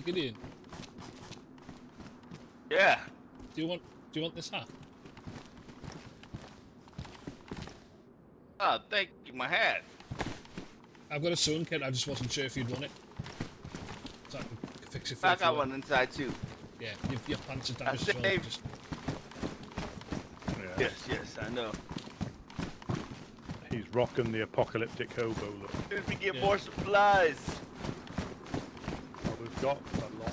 Hey Gideon. Yeah. Do you want this hat? Oh, thank you, my hat. I've got a sewing kit, I just wasn't sure if you'd want it. So I can fix it for you. I got one inside too. Yeah, your pants are damaged as well. Just... Yeah. Yes, I know. He's rocking the apocalyptic hobo look. As we get more supplies. Well, we've got a lot.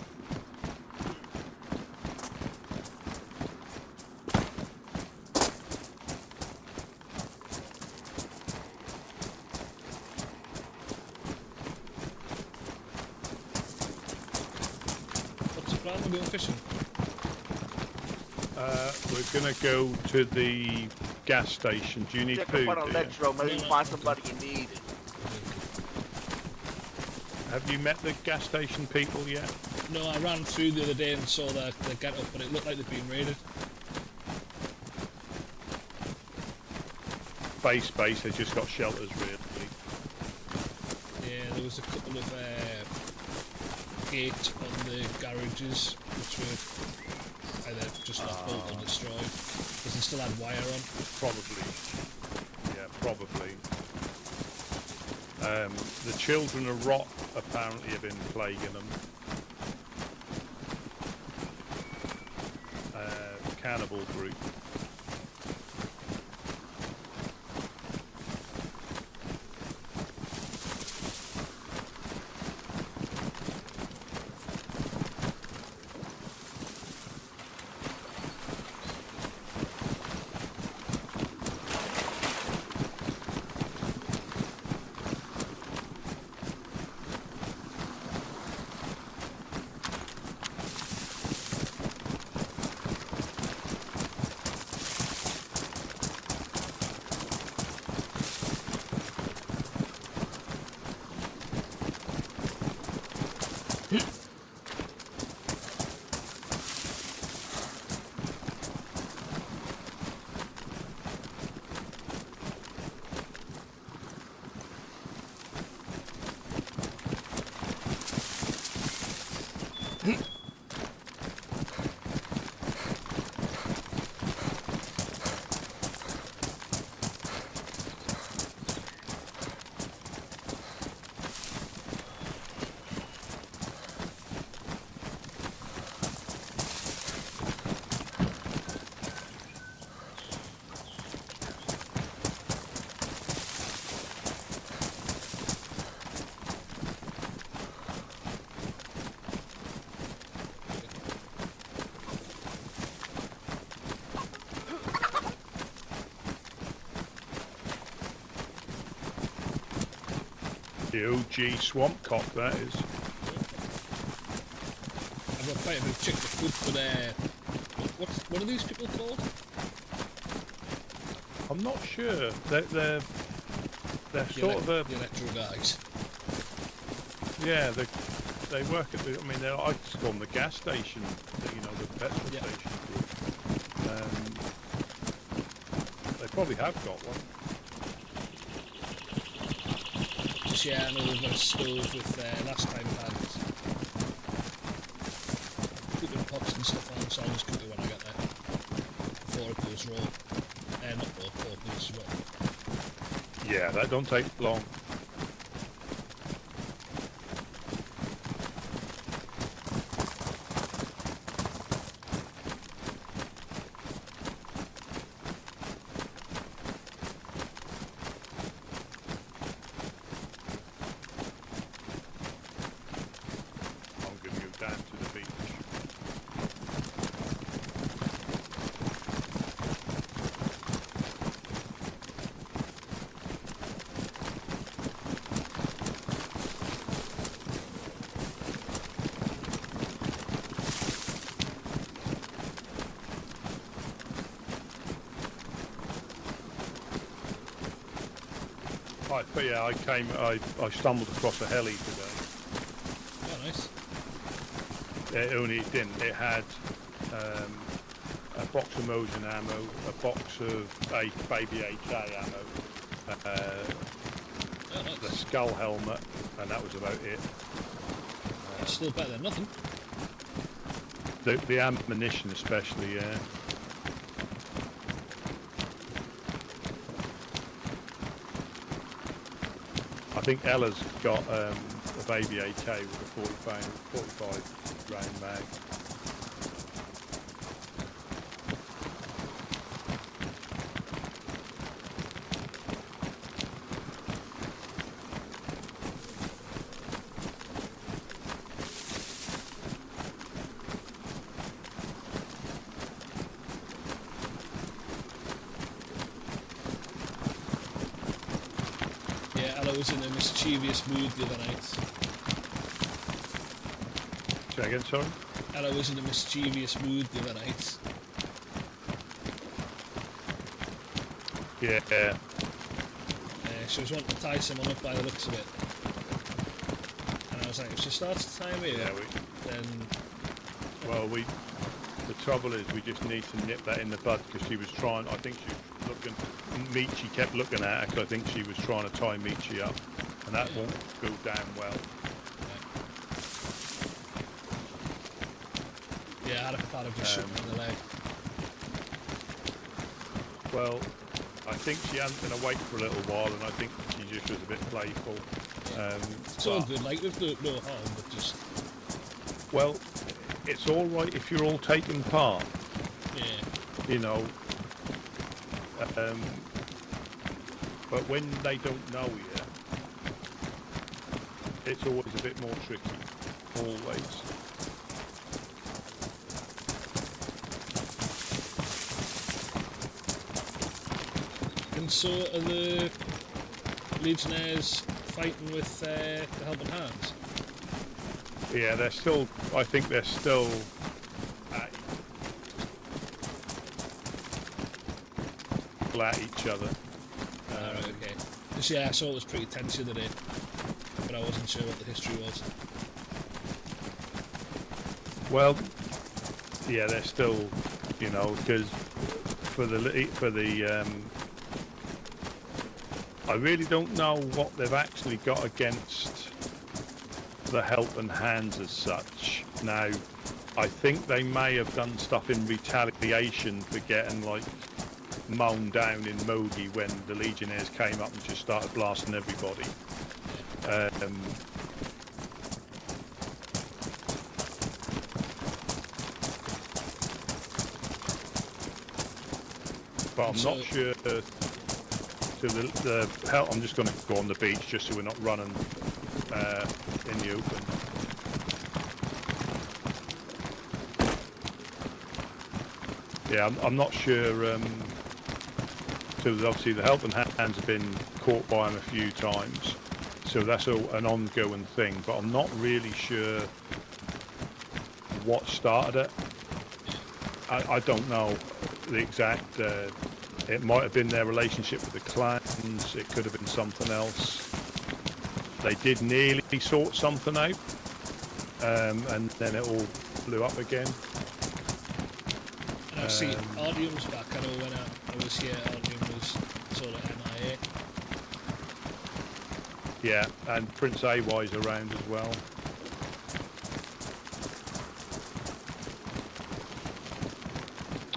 What's the plan? We're going fishing. We're gonna go to the gas station. Do you need Check food? up on Electro, maybe find somebody you need. Have you met the gas station people yet? No, I ran through the other day and saw their get up, but it looked like they'd been raided. Base, they just got shelters really. Yeah, there was a couple of gates on the garages which were either just not built or destroyed because they still had wire on. Probably. Yeah, probably. The children of rot apparently have been plaguing them. Cannibal group. The OG swamp cock, that is. I've got quite a bit of chicken food, but what are these people called? I'm not sure. They're sort of a... The electro guys. Yeah, they work at the... I mean, I just call them the gas station, you know, the petrol station. They probably have got one. Yeah, I know we've got a stove with, last time we had cooking pots and stuff on, so I'll just cook it when I get there. Before it goes raw. Not raw, before it goes raw. Yeah, that don't take long. Down to the beach. But yeah, I stumbled across a heli today. Oh, nice. It didn't. It had a box of Mosin ammo, a box of baby AK ammo, the skull helmet, and that was about it. It's still better than nothing. The ammunition especially, yeah. I think Ella's got a baby AK with a 45 round mag. I was in a mischievous mood the other night. Say again, sorry? Ella was in a mischievous mood the other night. Yeah. She was wanting to tie someone up by the looks of it. And I was like, if she starts to tie me up, then... Well, the trouble is we just need to nip that in the bud, because she was trying, I think she was looking, Michi kept looking at her, because I think she was trying to tie Michi up, and that won't go down well. Yeah, I'd have just shot her in the leg. Well, I think she hasn't been awake for a little while, and I think she just was a bit playful. It's all good, like, with no harm, but just... Well, it's all right if you're all taking part. Yeah. You know. But when they don't know you, it's always a bit more tricky. Always. And so are the Legionnaires fighting with the Helping Hands? Yeah, they're still, I think they're still at each other. Right, okay. Because yeah, I saw it was pretty tense the other day, but I wasn't sure what the history was. Well, yeah, they're still, you know, because for the I really don't know what they've actually got against the Helping Hands as such. Now, I think they may have done stuff in retaliation for getting like mown down in Mogi when the Legionnaires came up and just started blasting everybody. But I'm not sure. So the help. I'm just going to go on the beach just so we're not running in the open. Yeah, I'm not sure. So obviously the Helping Hands have been caught by them a few times, so that's an ongoing thing. But I'm not really sure what started it. I don't know the exact. It might have been their relationship with the clans. It could have been something else. They did nearly sort something out, and then it all blew up again. And I see Artyom's back. I know when I was here, Artyom was sort of MIA. Yeah, and Prince AY's around as well.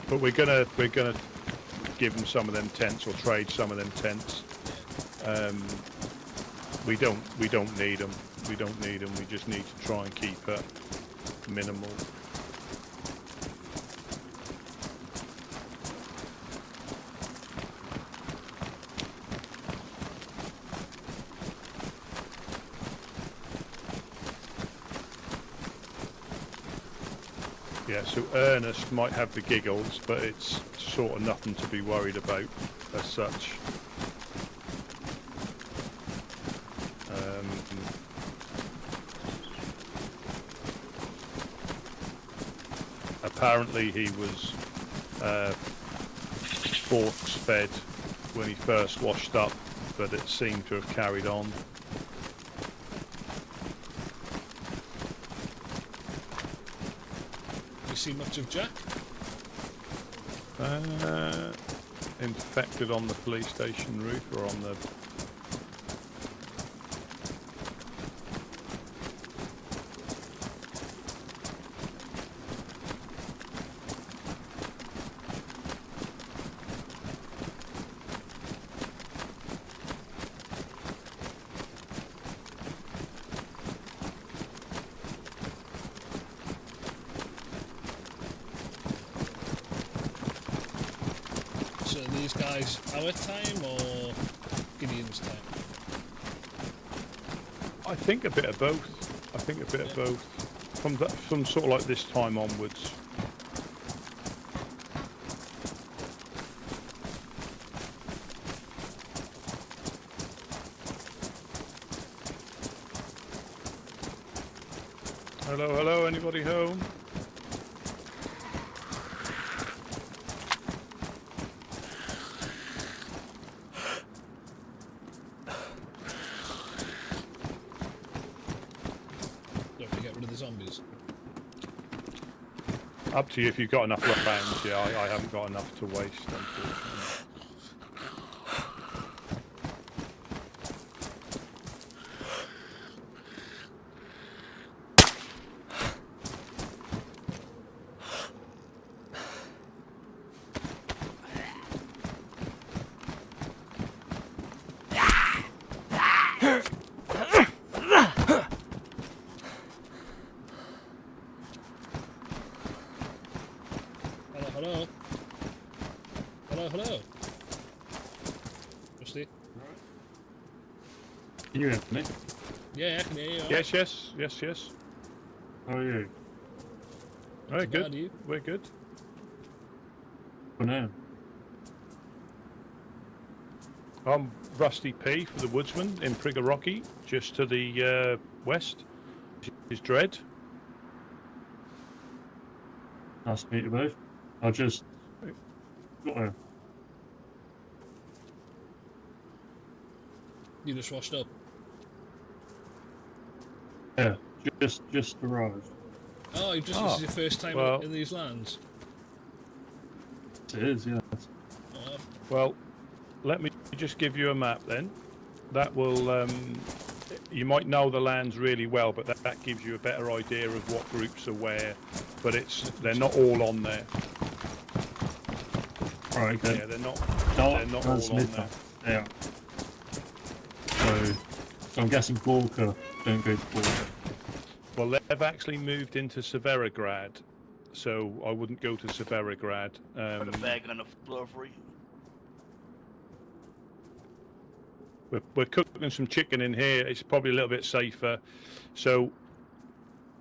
But we're gonna give them some of them tents, or trade some of them tents. We don't need them. We don't need them. We just need to try and keep it minimal. Yeah, so Ernest might have the giggles, but it's sort of nothing to be worried about as such. Apparently he was force-fed when he first washed up, but it seemed to have carried on. You see much of Jack? Infected on the police station roof, or on the... these guys our time or Gideon's time? I think a bit of both. I think a bit of both. From sort of like this time onwards. Hello, hello, anybody home? Don't we get rid of the zombies? Up to you if you've got enough rounds. Yeah, I haven't got enough to waste, unfortunately. Hello? Hello, hello? Rusty? Can you hear me? Yeah, I can hear you. Yes, yes, yes, yes. How are you? Very Not too bad, good. you? We're good. For now. I'm Rusty P for the Woodsman in Priggerocky, just to the west. Is DREDD. Nice to meet you both. I just got a You just washed up. yeah, just arrived. Oh, this is your first time well. in these lands? It is, yes. Oh, Well, let me just give you a map then. That will, you might know the lands really well, but that gives you a better idea of what groups are where. But they're not all on there. Right, okay. Yeah, they're not That's all on there. Yeah. So I'm guessing Gorka don't go to Gorka. Well, they've actually moved into Severograd, so I wouldn't go to Severograd. Put a bag on the floor for you. We're cooking some chicken in here. It's probably a little bit safer. So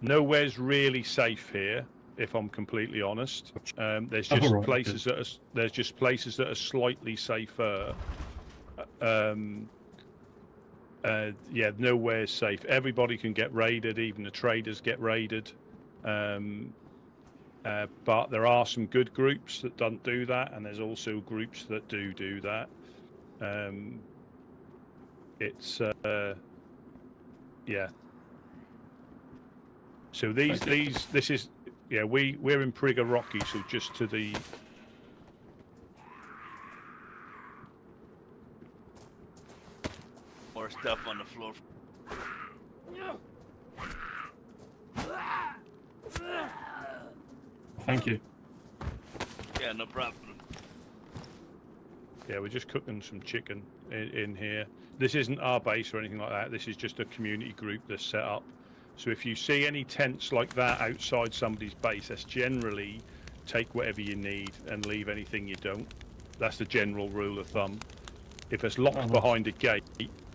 nowhere's really safe here, if I'm completely honest. There's just right, places that are slightly safer. Yeah, nowhere's safe. Everybody can get raided. Even the traders get raided. But there are some good groups that don't do that, and there's also groups that do that. It's yeah. So this is yeah. We're in Priggerocky, so just to the. More stuff on the floor. Thank you. Yeah, no problem. Yeah, we're just cooking some chicken in here. This isn't our base or anything like that. This is just a community group that's set up. So if you see any tents like that outside somebody's base, that's generally take whatever you need and leave anything you don't. That's the general rule of thumb. If it's locked behind a gate,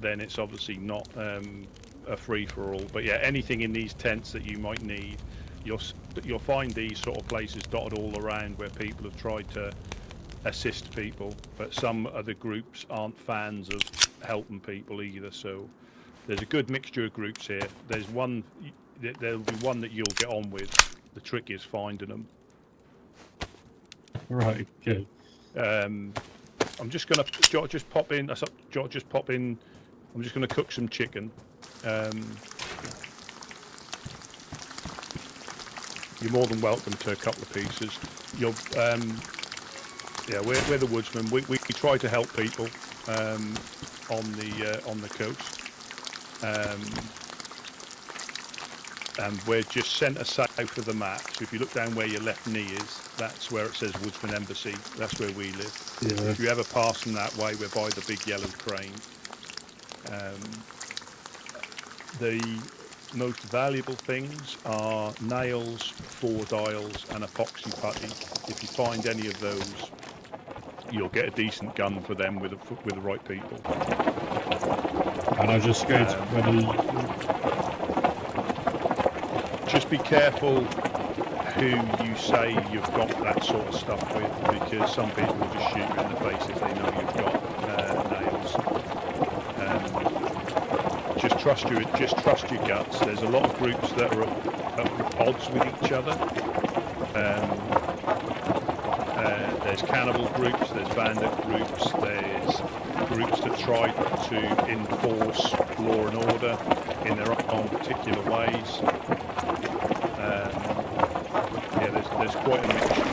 then it's obviously not a free-for-all. But yeah, anything in these tents that you might need, you'll find these sort of places dotted all around where people have tried to assist people, but some other groups aren't fans of helping people either. So there's a good mixture of groups here. There's one, there'll be one that you'll get on with. The trick is finding them. Right, good. I'm just gonna just pop in. Just pop in. I'm just gonna cook some chicken. You're more than welcome to a couple of pieces. You'll yeah, we're the Woodsman. We try to help people on the coast, and we're just centre south of the map. So if you look down where your left knee is, that's where it says Woodsman Embassy. That's where we live. Yeah. If you ever pass from that way, we're by the big yellow crane. The most valuable things are nails, 4 dials, and epoxy putty. If you find any of those, you'll get a decent gun for them with the right people. And I just go to ready. Just be careful who you say you've got that sort of stuff with, because some people will just shoot you in the face if they know you've got nails. Just trust your guts. There's a lot of groups that are at odds with each other. There's cannibal groups, there's bandit groups, there's groups that try to enforce law and order in their own particular ways. There's quite a mixture.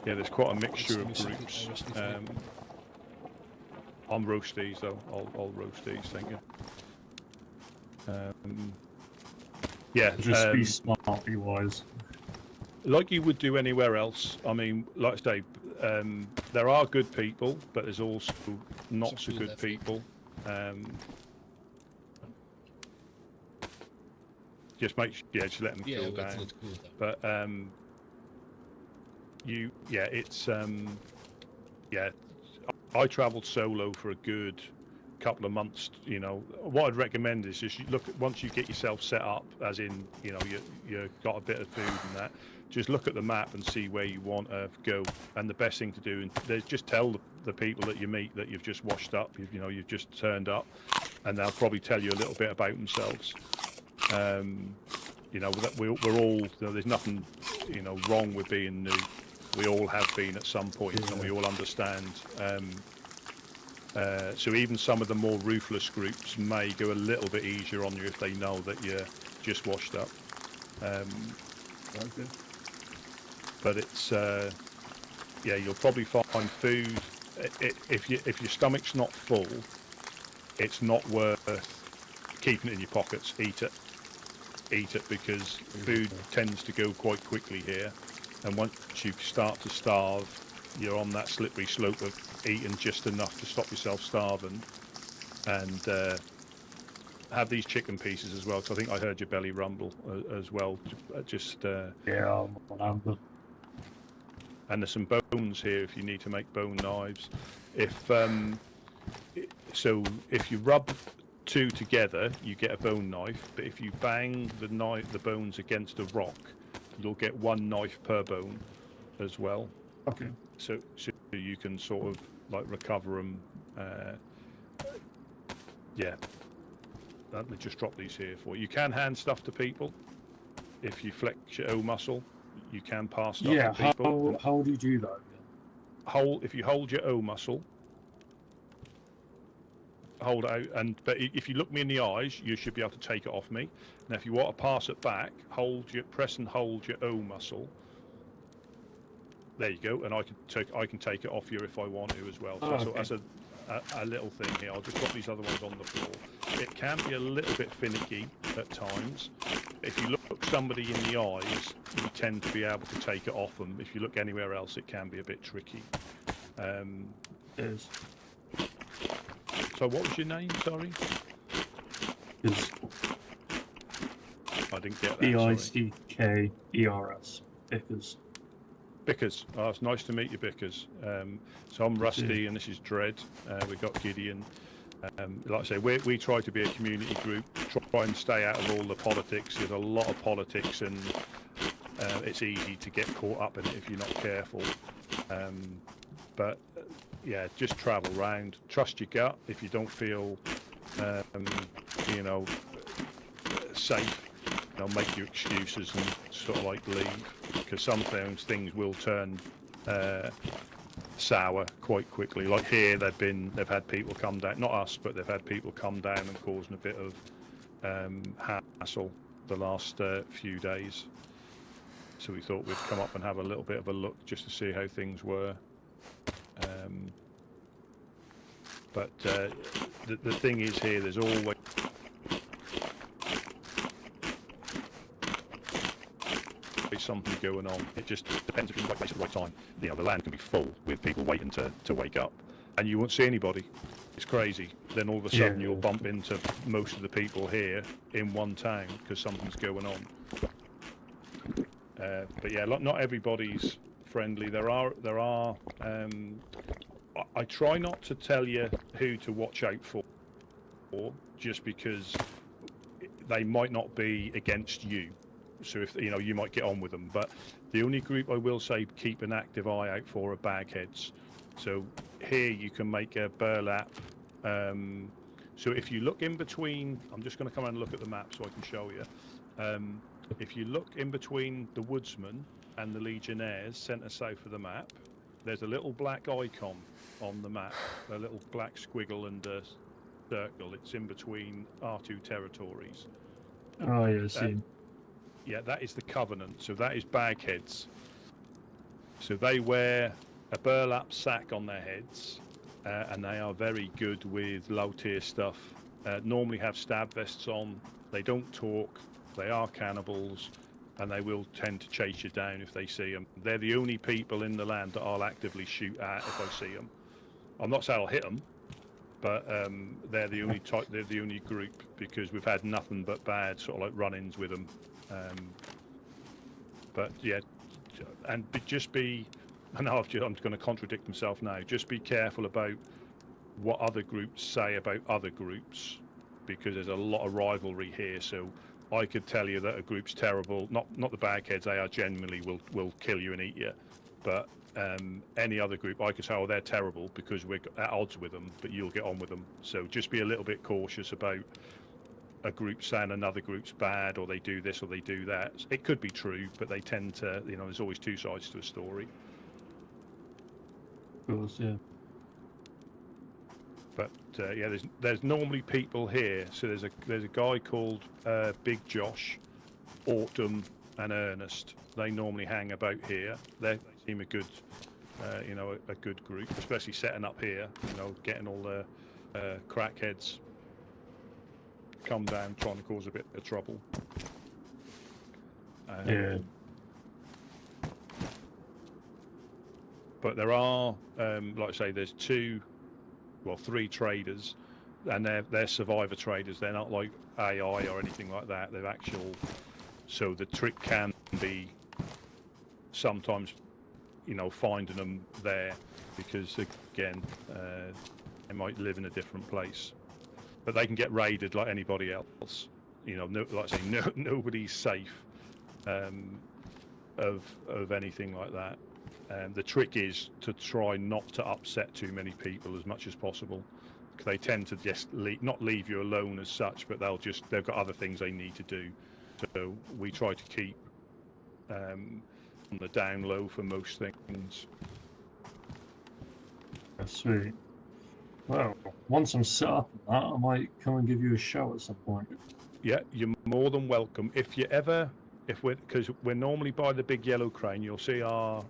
Yeah, there's quite a mixture of groups. I'm roast these though. I'll roast these, thank you. Yeah. Just be smart, be wise. Like you would do anywhere else. I mean, like I say, there are good people, but there's also not so good people. Just make sure, just let them cool down. But I travelled solo for a good couple of months. You know, what I'd recommend is just look at, once you get yourself set up, as in, you know, you got a bit of food and that, just look at the map and see where you want to go. And the best thing to do is just tell the people that you meet that you've just washed up, you've just turned up, and they'll probably tell you a little bit about themselves. You know, that we're all, you know, there's nothing, you know, wrong with being new. We all have been at some point, and we all understand. So even some of the more ruthless groups may go a little bit easier on you if they know that you're just washed up. Okay. But it's yeah, you'll probably find food. If your stomach's not full, it's not worth keeping it in your pockets. Eat it, because food tends to go quite quickly here, and once you start to starve, you're on that slippery slope of eating just enough to stop yourself starving. And have these chicken pieces as well, because I think I heard your belly rumble as well. Yeah, I'm and there's some bones here if you need to make bone knives. If you rub two together, you get a bone knife. But if you bang the bones against a rock, you'll get one knife per bone as well. Okay. So you can sort of like recover them. Yeah. Let me just drop these here for you. You can hand stuff to people. If you flex your O muscle, you can pass stuff to people. How do you do that? If you hold your O muscle, hold it out, but if you look me in the eyes, you should be able to take it off me. Now, if you want to pass it back, press and hold your O muscle. There you go, and I can take it off you if I want to as well. So that's a little thing here. I'll just drop these other ones on the floor. It can be a little bit finicky at times. If you look somebody in the eyes, you tend to be able to take it off them. If you look anywhere else, it can be a bit tricky. Is So what was your name, sorry? I didn't get that. BICKERS. Bickers. Bickers. Oh, it's nice to meet you, Bickers. So I'm Rusty, and this is DREDD. We've got Gideon. Like I say, we try to be a community group, try and stay out of all the politics. There's a lot of politics, and it's easy to get caught up in it if you're not careful. But yeah, just travel around. Trust your gut. If you don't feel, you know, safe, make your excuses and sort of like leave, because sometimes things will turn sour quite quickly. Like here, they've had people come down, not us, but they've had people come down and causing a bit of hassle the last few days. So we thought we'd come up and have a little bit of a look just to see how things were. But the thing is here, there's always something going on. It just depends if you're in the right place at the right time. You know, the land can be full with people waiting to wake up, and you won't see anybody. It's crazy. Then all of a sudden you'll bump into most of the people here in one town because something's going on. But yeah, not everybody's friendly. There are. I try not to tell you who to watch out for, just because they might not be against you. So if you know, you might get on with them. But the only group I will say keep an active eye out for are bagheads. So here you can make a burlap. So if you look in between, I'm just going to come and look at the map so I can show you. If you look in between the Woodsman and the Legionnaires, centre south of the map, there's a little black icon on the map, a little black squiggle and a circle. It's in between our two territories. Oh, yeah, I see. Yeah, that is the Covenant, so that is bagheads. So they wear a burlap sack on their heads, and they are very good with low-tier stuff. Normally have stab vests on. They don't talk. They are cannibals, and they will tend to chase you down if they see them. They're the only people in the land that I'll actively shoot at if I see them. I'm not saying I'll hit them, but they're the only type. They're the only group, because we've had nothing but bad sort of like run-ins with them. But yeah, and just be. I know I'm going to contradict myself now. Just be careful about what other groups say about other groups, because there's a lot of rivalry here. So I could tell you that a group's terrible. Not the bagheads. They are genuinely will kill you and eat you. But any other group, I could say, oh, they're terrible because we're at odds with them, but you'll get on with them. So just be a little bit cautious about a group saying another group's bad, or they do this or they do that. It could be true, but they tend to, you know, there's always two sides to a story. Of course, yeah. But yeah, there's normally people here. So there's a guy called Big Josh, Autumn, and Ernest. They normally hang about here. They seem a good, you know, a good group, especially setting up here. You know, getting all the crackheads come down, trying to cause a bit of trouble. Yeah. But there are, like I say, there's three traders, and they're survivor traders. They're not like AI or anything like that. They're actual. So the trick can be sometimes, you know, finding them there, because again, they might live in a different place, but they can get raided like anybody else. You know, like I say, nobody's safe of anything like that. The trick is to try not to upset too many people as much as possible, because they tend to just not leave you alone as such, but they've got other things they need to do. So we try to keep on the down low for most things. That's sweet. Well, once I'm set up on that, I might come and give you a shout at some point. Yeah, you're more than welcome. Because we're normally by the big yellow crane, you'll see our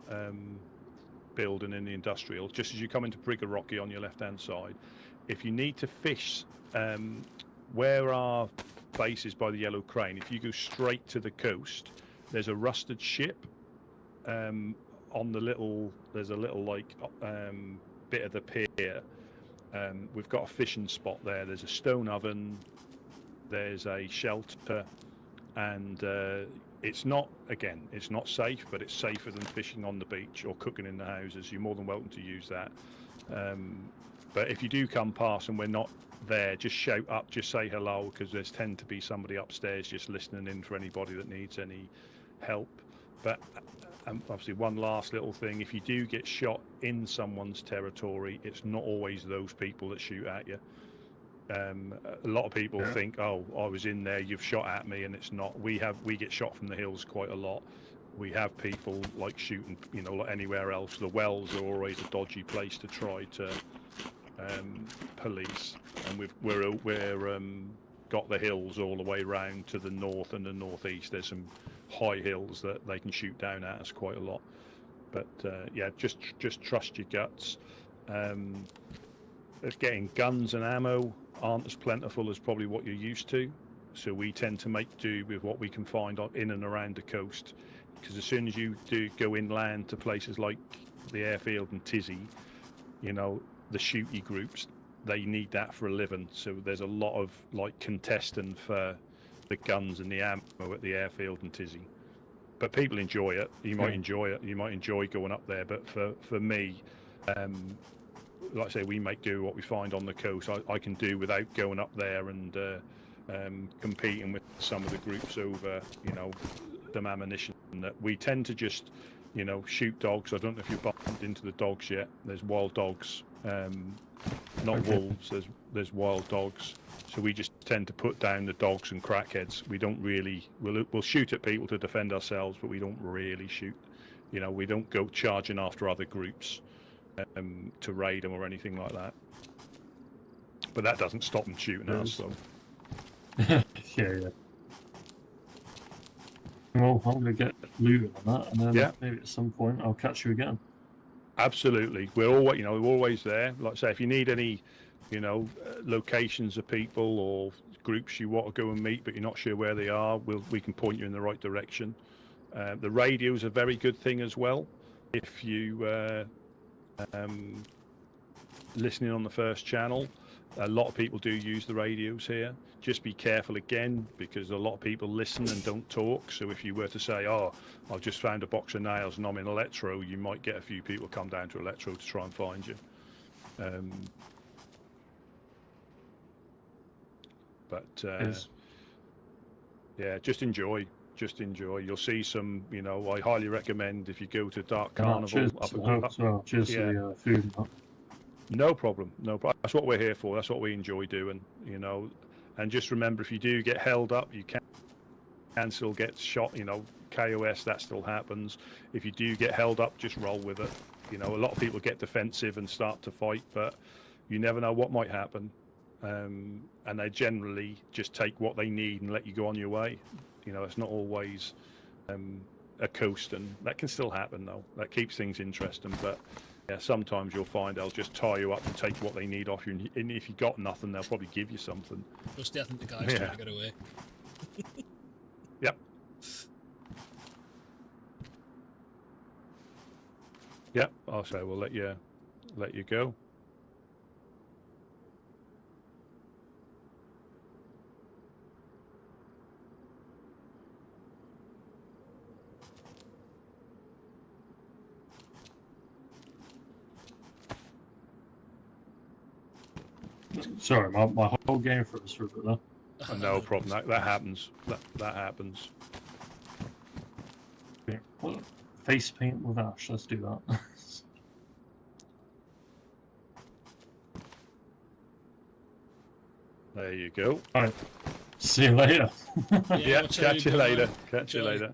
building in the industrial, just as you come into Brigger Rocky on your left-hand side. If you need to fish where our base is by the yellow crane, if you go straight to the coast, there's a rusted ship on there's a little like bit of the pier. We've got a fishing spot there. There's a stone oven, there's a shelter, and it's not safe, but it's safer than fishing on the beach or cooking in the houses. You're more than welcome to use that. But if you do come past and we're not there, just shout up, just say hello, because there's tend to be somebody upstairs just listening in for anybody that needs any help. But obviously, one last little thing: if you do get shot in someone's territory, it's not always those people that shoot at you. A lot of people think, oh, I was in there, you've shot at me, and it's not. We get shot from the hills quite a lot. We have people like shooting, you know, like anywhere else. The wells are always a dodgy place to try to police, and we're got the hills all the way round to the north and the northeast. There's some high hills that they can shoot down at us quite a lot. But yeah, just trust your guts. Getting guns and ammo aren't as plentiful as probably what you're used to, so we tend to make do with what we can find in and around the coast, because as soon as you do go inland to places like the airfield and Tizzy, you know, the shooty groups, they need that for a living, so there's a lot of like contesting for the guns and the ammo at the airfield and Tizzy. but people enjoy it. You might enjoy it. You might enjoy going up there. But for me, like I say, we make do what we find on the coast. I can do without going up there and competing with some of the groups over, you know, some ammunition. That we tend to just, you know, shoot dogs. I don't know if you've bumped into the dogs yet. There's wild dogs, not wolves. There's wild dogs. So we just tend to put down the dogs and crackheads. We don't really. We'll shoot at people to defend ourselves, but we don't really shoot. You know, we don't go charging after other groups to raid them or anything like that. But that doesn't stop them shooting us. So. Yeah. Well, I'm going to get looting on that, and then maybe at some point I'll catch you again. Absolutely, we're always there. Like I say, if you need any, you know, locations of people or groups you want to go and meet, but you're not sure where they are, we can point you in the right direction. The radio is a very good thing as well. If you listening on the first channel, a lot of people do use the radios here. Just be careful again, because a lot of people listen and don't talk. So if you were to say, oh, I've just found a box of nails and I'm in Electro, you might get a few people come down to Electro to try and find you. Yeah, just enjoy. You'll see some, you know, I highly recommend if you go to Dark Carnival. Cheers for the food and that. No problem. That's what we're here for. That's what we enjoy doing, you know. And just remember, if you do get held up, you can still get shot, you know, KOS, that still happens. If you do get held up, just roll with it. You know, a lot of people get defensive and start to fight, but you never know what might happen. And they generally just take what they need and let you go on your way. You know, it's not always a coast, and that can still happen, though. That keeps things interesting, but yeah, sometimes you'll find they'll just tie you up and take what they need off you, and if you got nothing, they'll probably give you something. Just I think the guy's trying to get away. Yep. Yep. I'll say we'll let you go. Sorry, my whole game froze for a bit there. No problem. That happens. That happens. Yeah. Well, face paint with ash. Let's do that. There you go. All right. See you later. Yeah. Catch you later. Catch you later.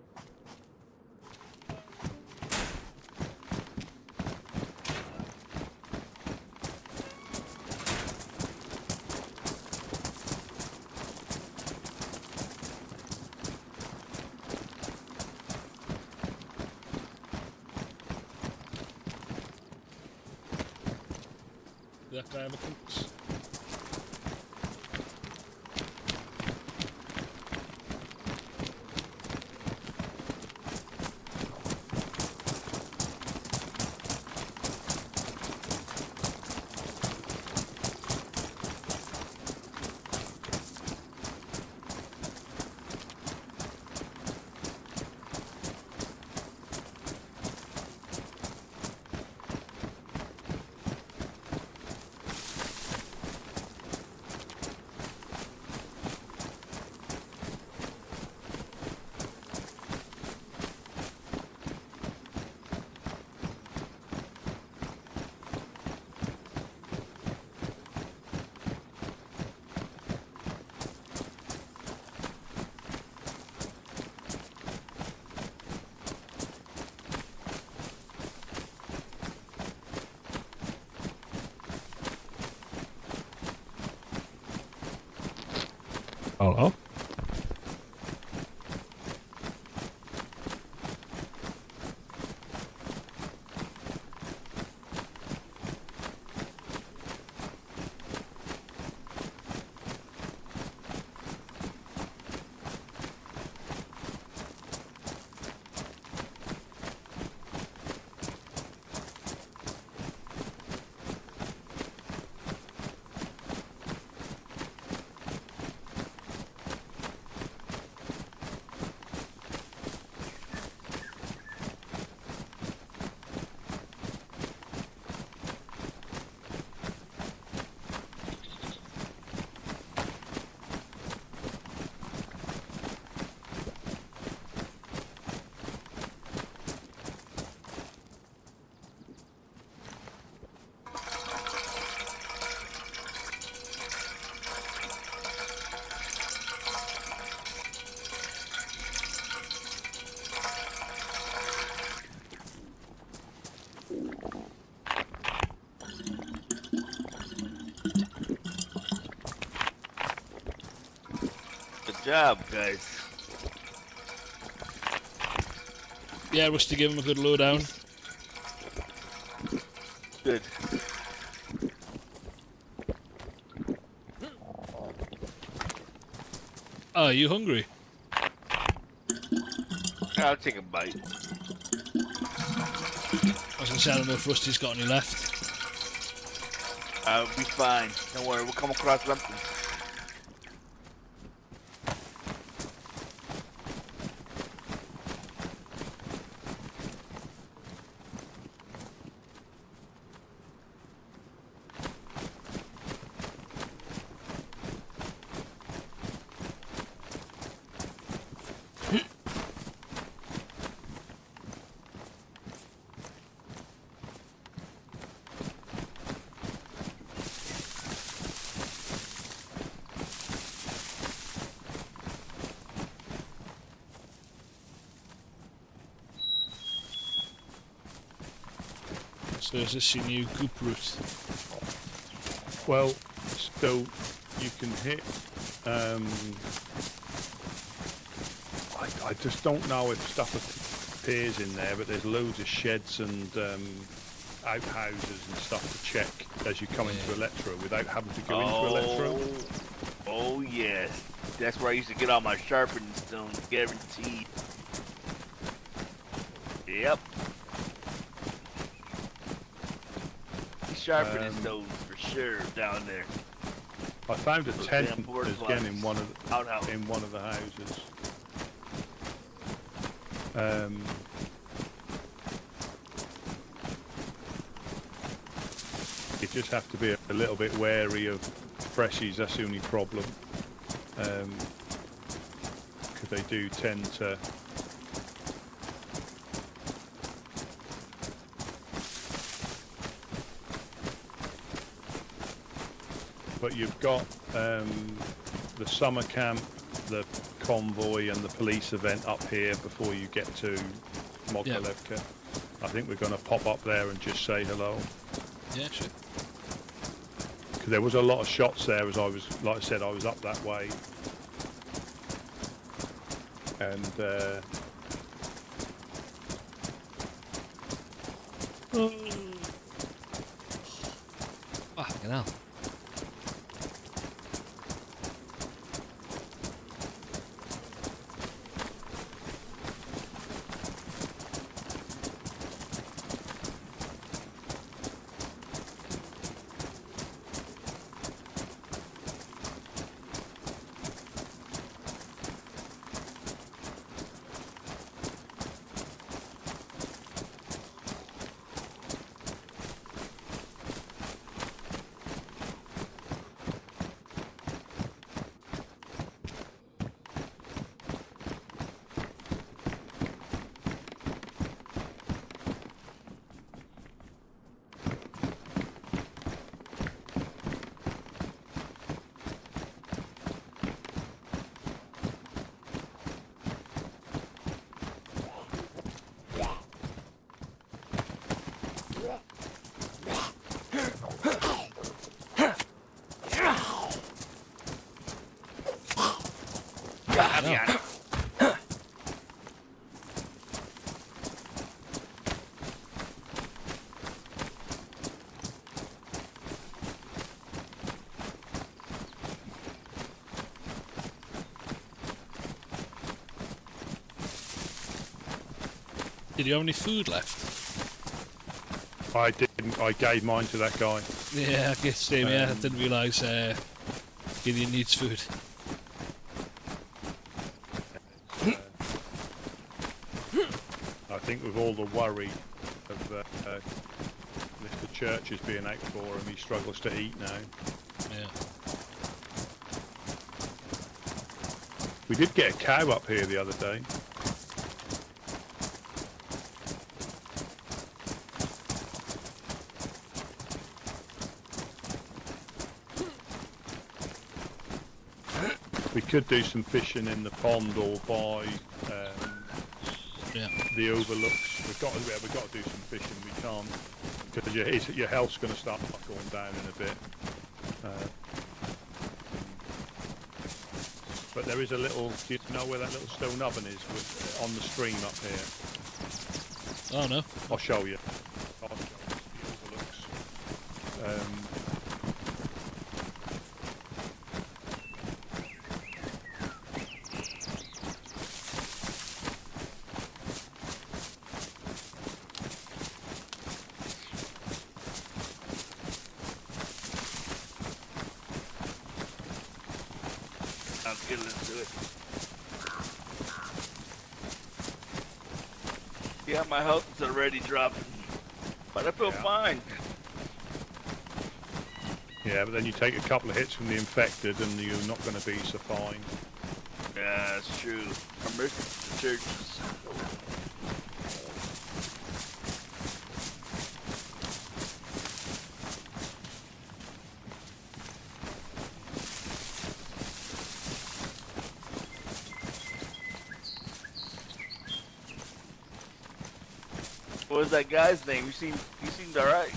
That guy have a cooks. Hello? job, guys. Yeah, Rusty gave him a good lowdown. Good. Oh, are you hungry? I'll take a bite. I was gonna say, I don't know if Rusty's got any left. I'll be fine. Don't worry, we'll come across something. So is this your new goop route? Well, so you can hit. I just don't know if stuff appears in there, but there's loads of sheds and outhouses and stuff to check as you come into Electro without having to go into Electro. Oh yes, that's where I used to get all my sharpening stones, guaranteed. Yep. Sharpening stones for sure down there. I found a Those tent damn porta again in potties. one of Outhouse. in one of the houses. You just have to be a little bit wary of freshies. That's the only problem, because they do tend to. But you've got the summer camp, the convoy, and the police event up here before you get to Mogilevka. I think we're going to pop up there and just say hello. Yeah, sure. Because there was a lot of shots there as I was, like I said, I was up that way. And Fucking hell. Did you have any food left? I didn't. I gave mine to that guy. Yeah, I guess same. Yeah, I didn't realise Gideon needs food. I think with all the worry of Mr. Churches being out for him, he struggles to eat now. Yeah. We did get a cow up here the other day. We could do some fishing in the pond or by the overlooks. We've got to do some fishing. We can't, because your health's going to start going down in a bit. But there is a little. Do you know where that little stone oven is on the stream up here? Oh no. I'll show you. I'll show you. It overlooks. I'll get into it. Yeah, my health is already dropping, but I feel fine. Yeah, but then you take a couple of hits from the infected and you're not going to be so fine. Yeah, that's true. I'm missing the churches. What was that guy's name? He seemed alright.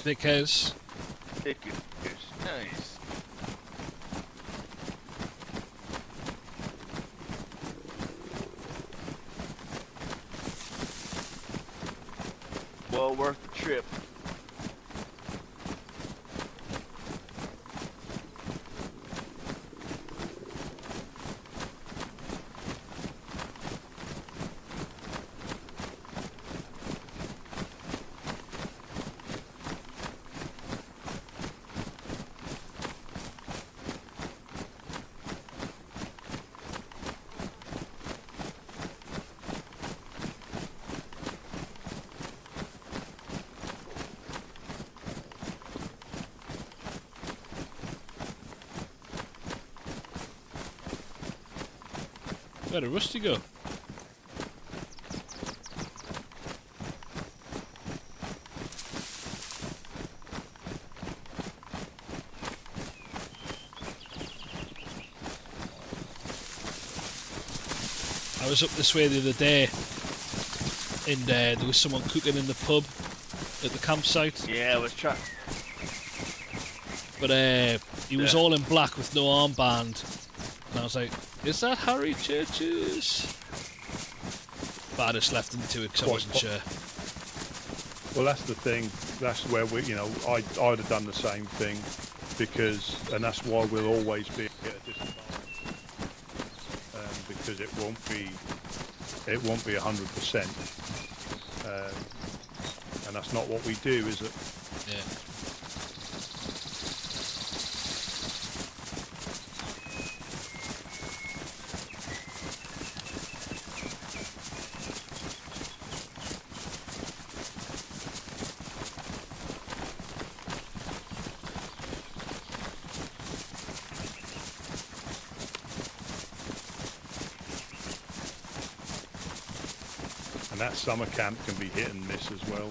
Dickheads. Nice. Well worth the trip. Where did Rusty go? I was up this way the other day, and there was someone cooking in the pub at the campsite. Yeah, I was trying. But he was all in black with no armband, and I was like, "Is that Harry Churches?" But I just left him to it because I wasn't sure. Well, that's the thing. That's where we, I'd have done the same thing, and that's why we'll always be at a disadvantage, because it won't be 100%, and that's not what we do, is it? Yeah. And that summer camp can be hit and miss as well.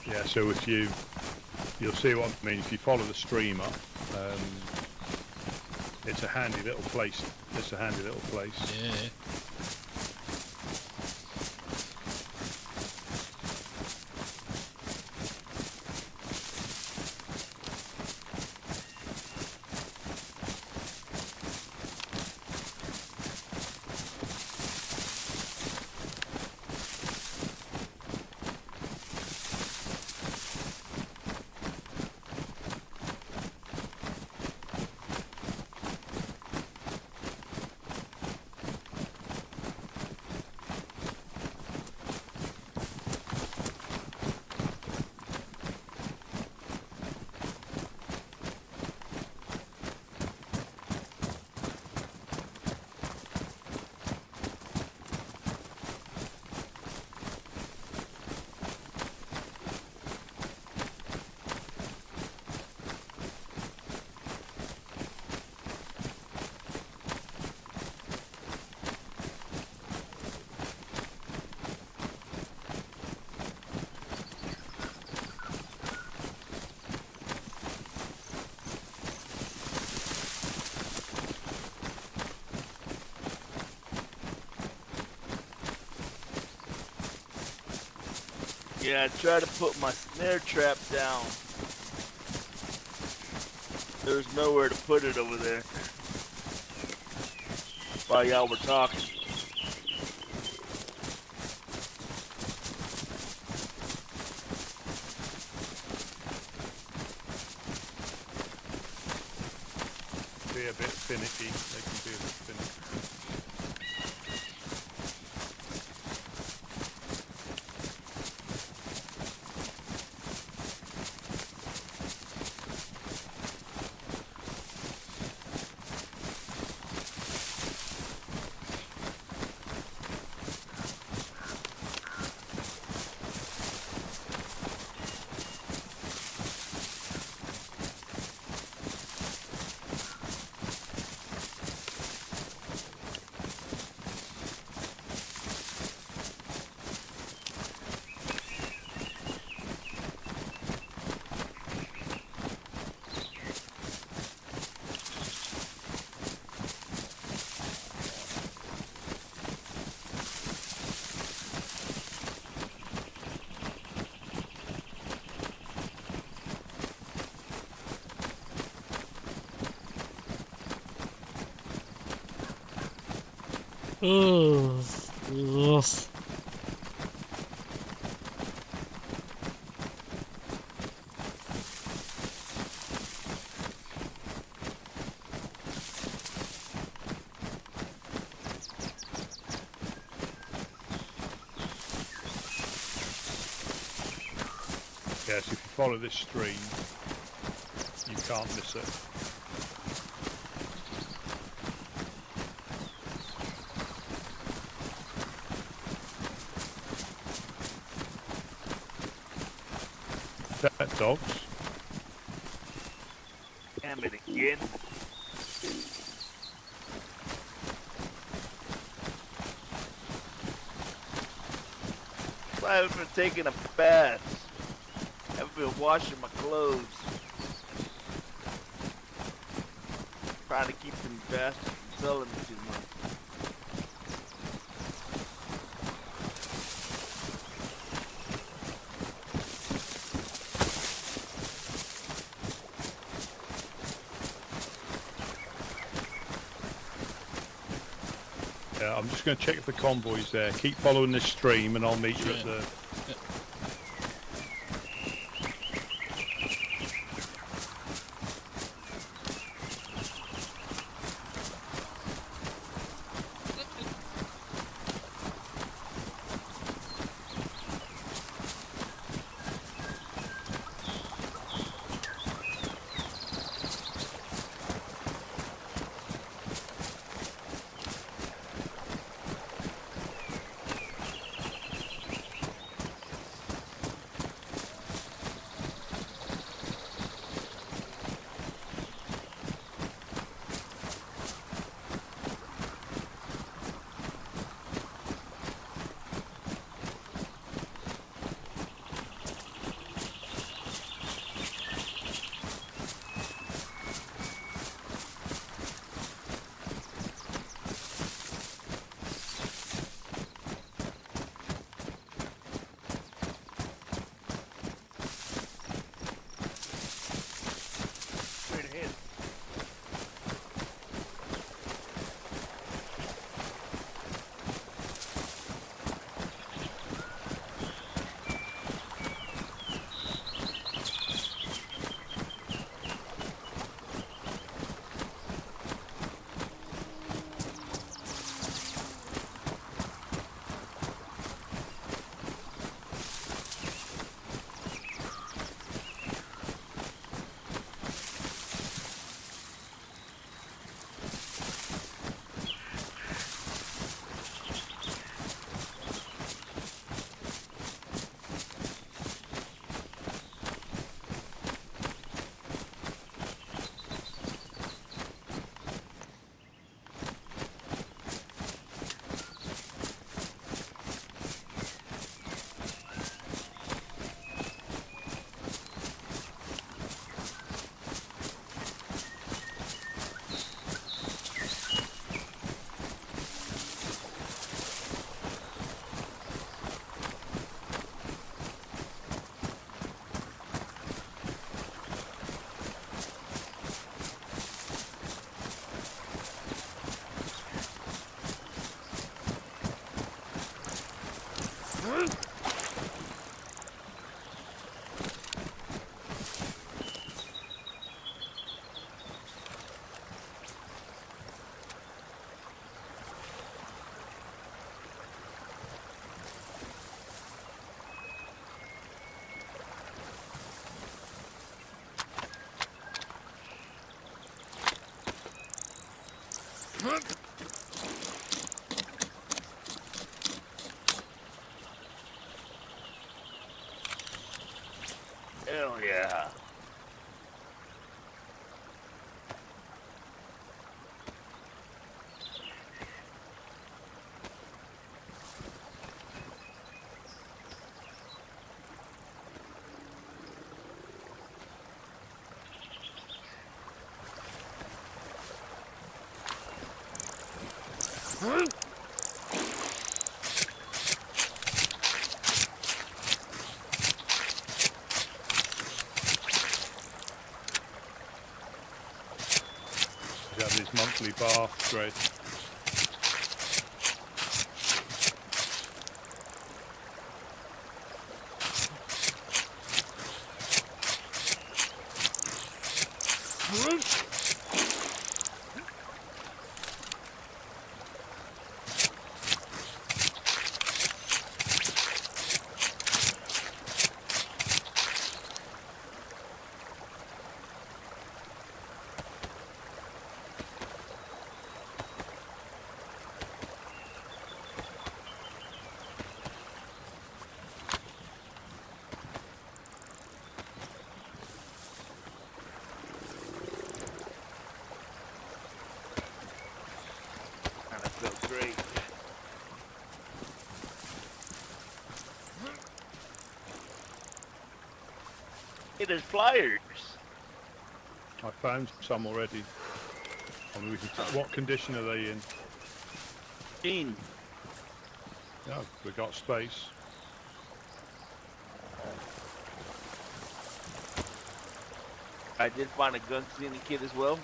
Yeah, so if you'll see what I mean, if you follow the stream up, it's a handy little place. It's a handy little place. Yeah. Yeah, I tried to put my snare trap down. There's nowhere to put it over there. While y'all were talking. Be a bit finicky. They can be a bit finicky. Ugh. Ugh. Yes, if you follow this stream, you can't miss it. That dogs. Damn it again. I haven't been taking a bath. I haven't been washing my clothes. Trying to keep them bastards from selling me too much. Yeah, I'm just going to check if the convoy's there. Keep following this stream and I'll meet you at the... Hell yeah. He's having his monthly bath, Dread. Kinda felt great. Hey, there's flyers. I found some already. I mean, we can what condition are they in? Gene. Yeah, we got space. I did find a gun cleaning kit as well.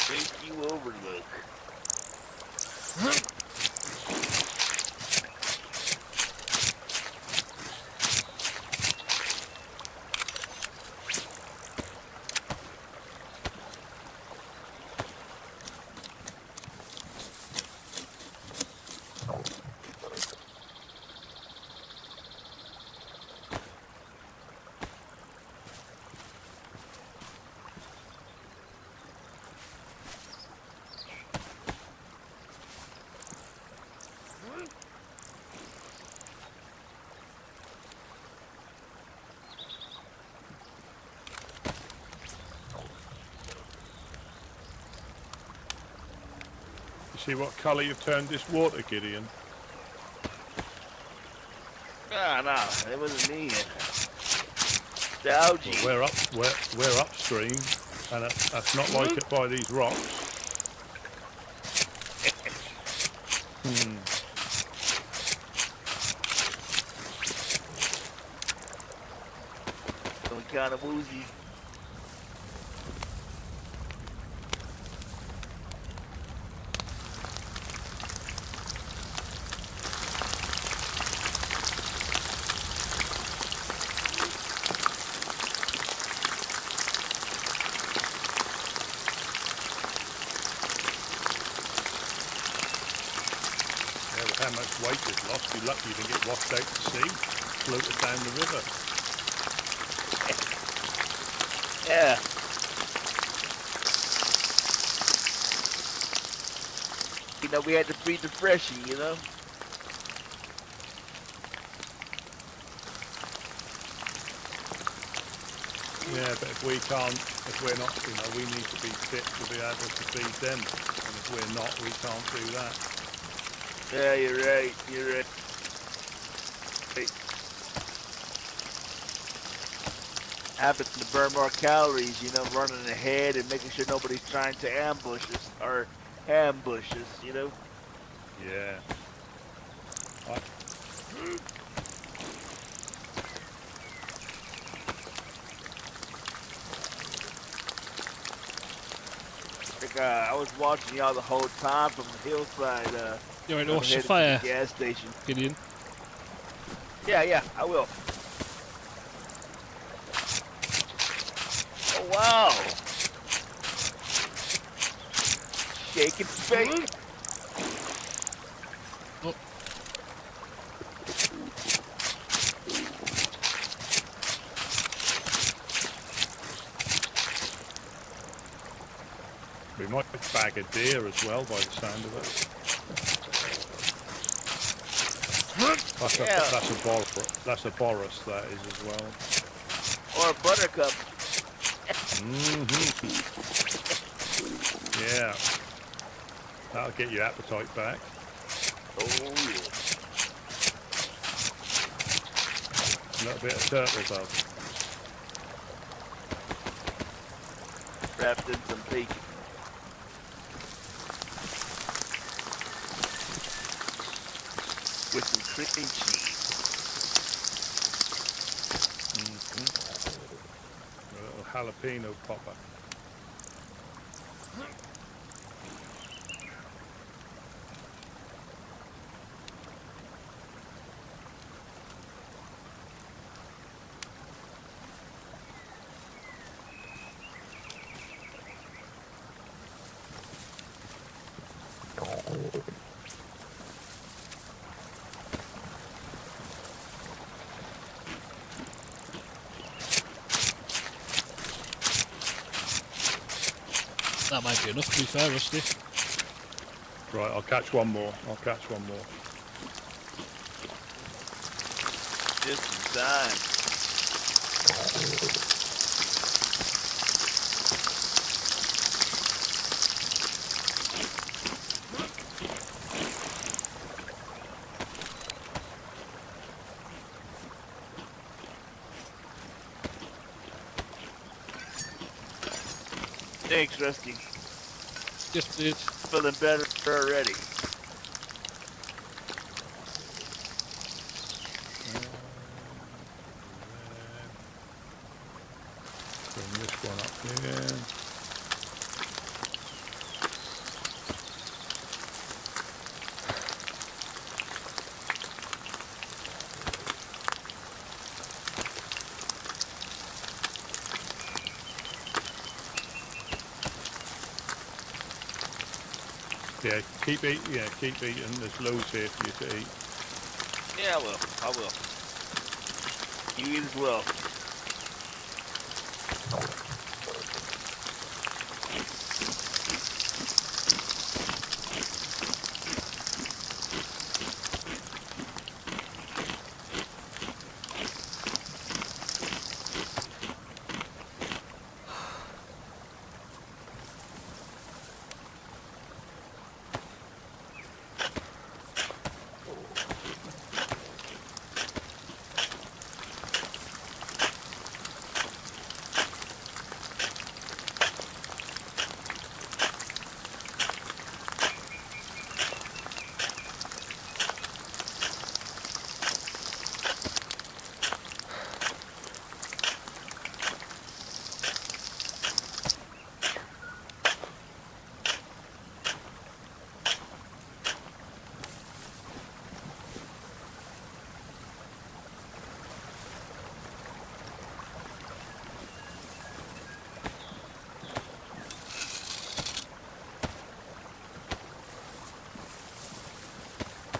Thank you, Overlook. You see what colour you've turned this water, Gideon? Ah, no, it wasn't me. The algae. Well, we're upstream, and that's not like it by these rocks. Some kind of woozy. Yeah, with how much weight is lost, you're lucky you didn't get washed out to sea, floated down the river. Yeah. You know, we had to feed the freshie, you know? Yeah, but if we're not, we need to be fit to be able to feed them. And if we're not, we can't do that. Yeah, you're right. You're right. Happens to burn more calories, you know, running ahead and making sure nobody's trying to ambush us or ambush us, you know? Yeah. Like, I was watching y'all the whole time from the hillside. You're right, I'm what's your headed to fire, the gas station. Gideon? Yeah, I will. Oh, wow. Shake and bake. Oh, We might bag a deer as well by the sound of it. Yeah. That's a Boris, that is as well. Or a buttercup. Yeah. That'll get your appetite back. Oh yeah. A little bit of turtle dove. Wrapped in some bacon. With some cream cheese. A little jalapeno popper. that might be enough, to be fair, Rusty. Right, I'll catch one more. Just in time. Thanks, Rusty. Yes, dude. Feeling better already. Bring this one up here. Yeah, keep eating. Yeah, keep eating. There's loads here for you to eat. Yeah, I will. You eat as well.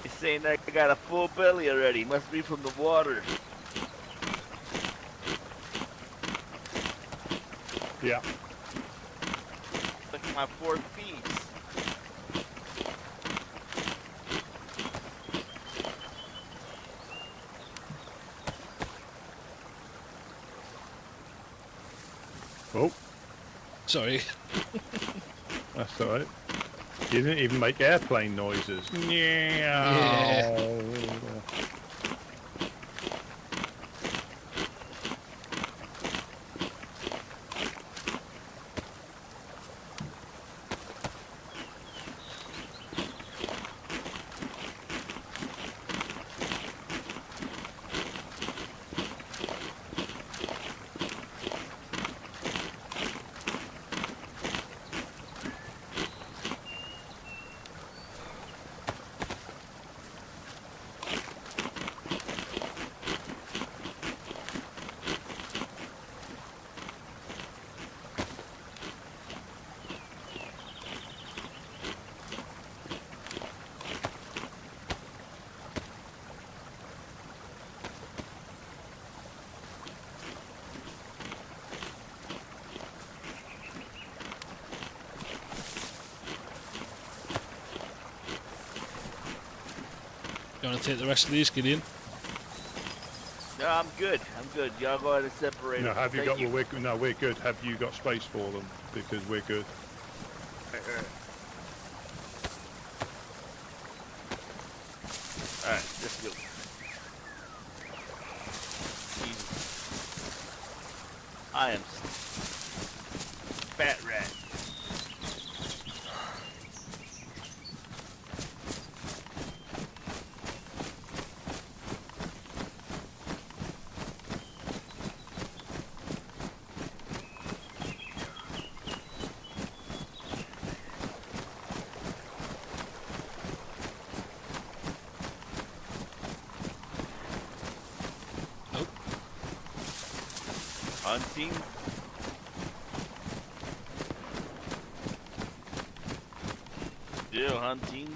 He's saying that I got a full belly already. Must be from the water. Yeah. Like my fourth piece. Oh, Sorry. that's all right. You didn't even make airplane noises. Yeah. You want to take the rest of these, Gideon? No, I'm good. I'm good. Y'all go ahead and separate. No, them. have you Thank got? No, we're good. Have you got space for them? Because we're good. Alright, let's go. Easy. I am fat rat. Hunting. Still hunting.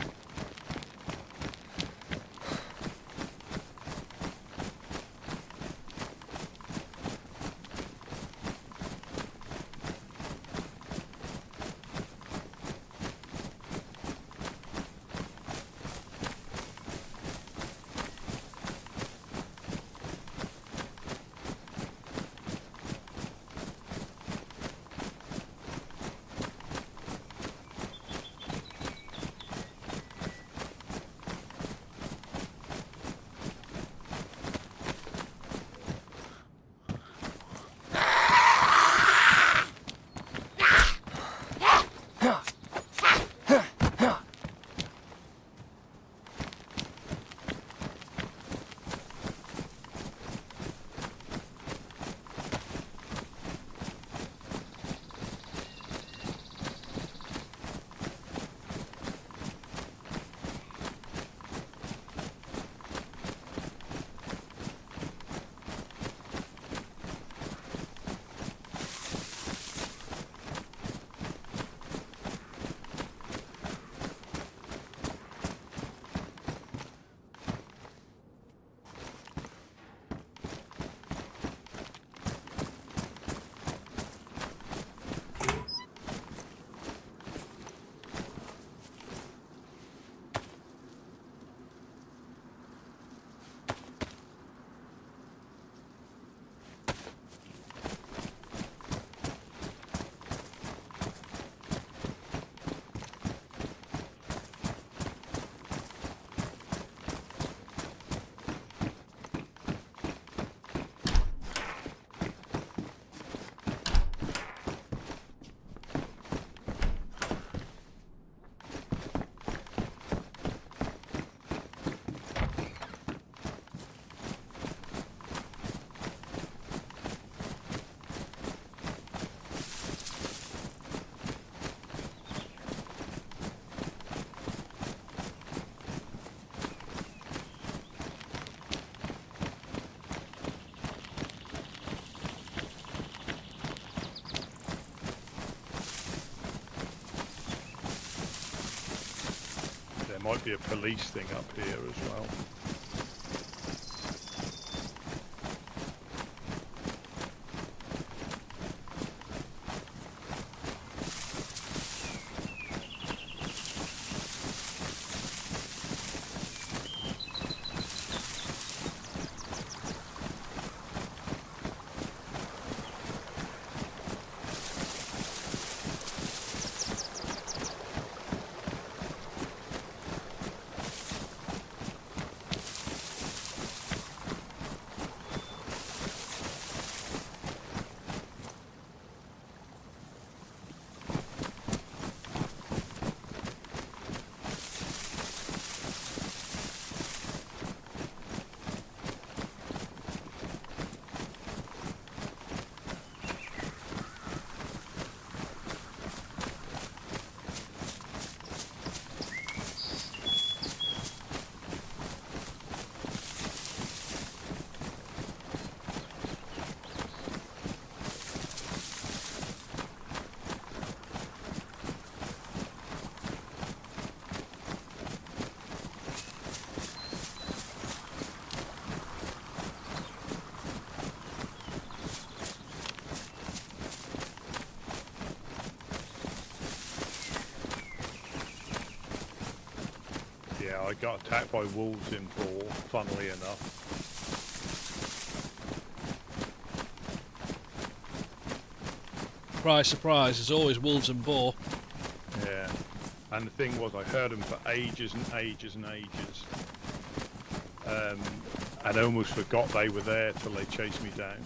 Might be a police thing up here as well. Yeah, I got attacked by wolves in Boar, funnily enough. Surprise, surprise, there's always wolves and boar. Yeah. And the thing was, I heard them for ages and ages and ages. And almost forgot they were there till they chased me down.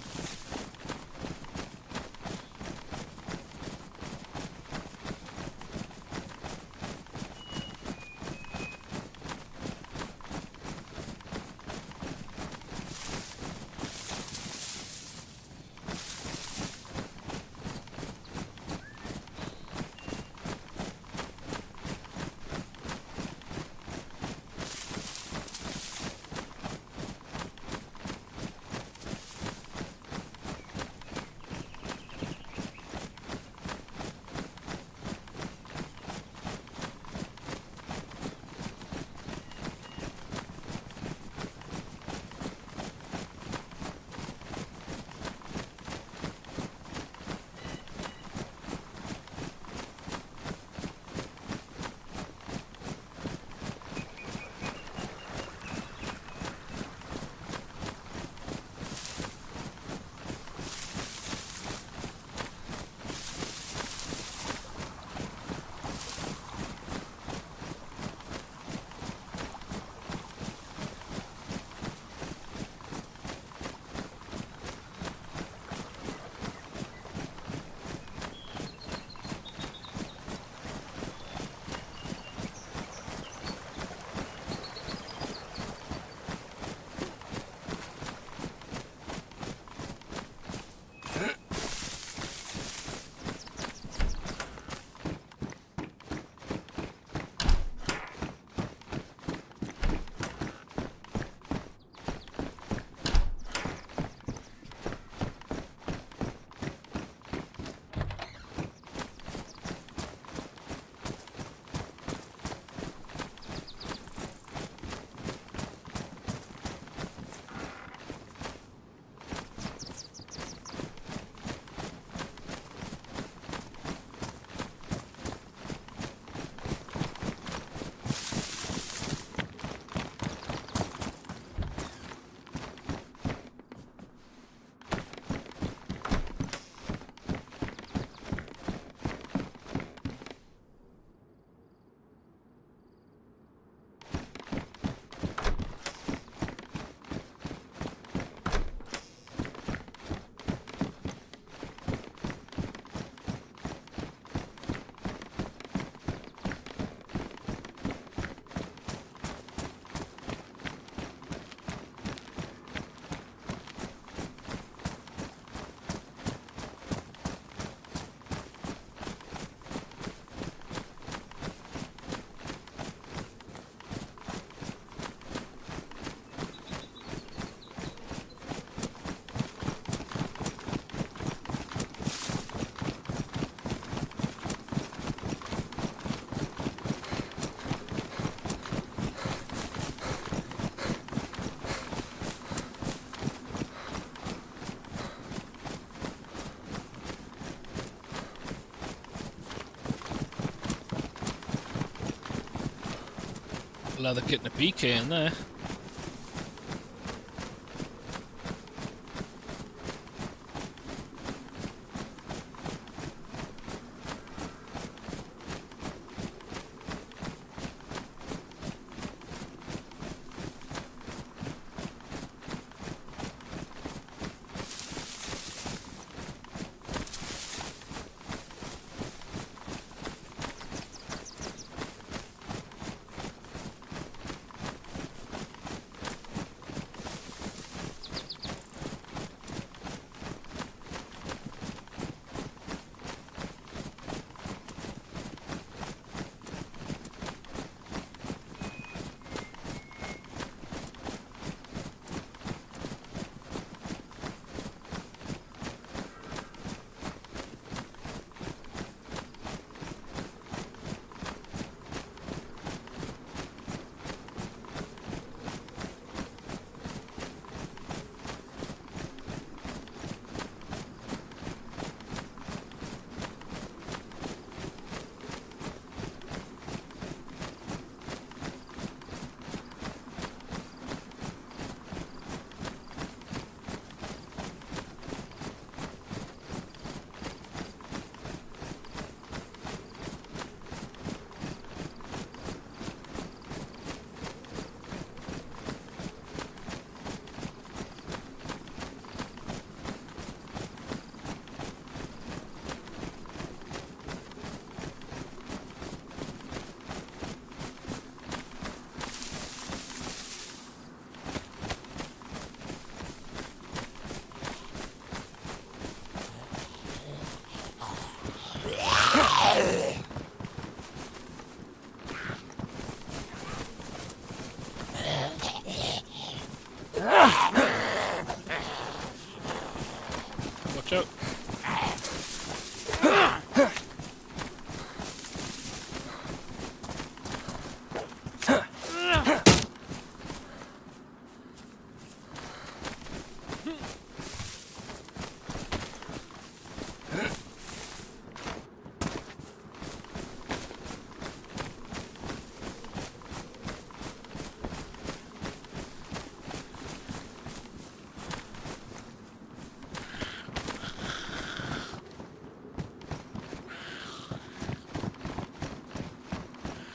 Leather kit and a PK in there.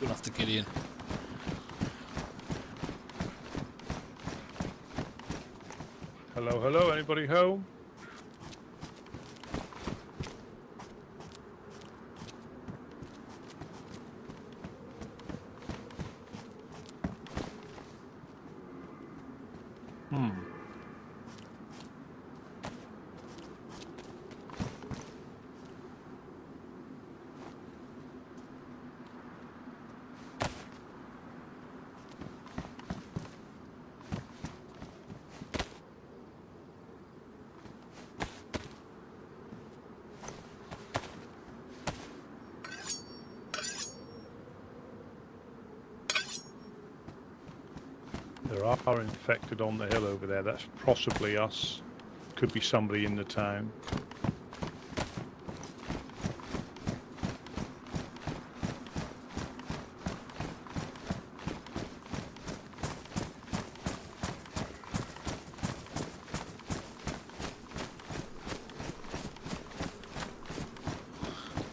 Going after Gideon. Hello, hello, anybody home? There are infected on the hill over there. That's possibly us. Could be somebody in the town.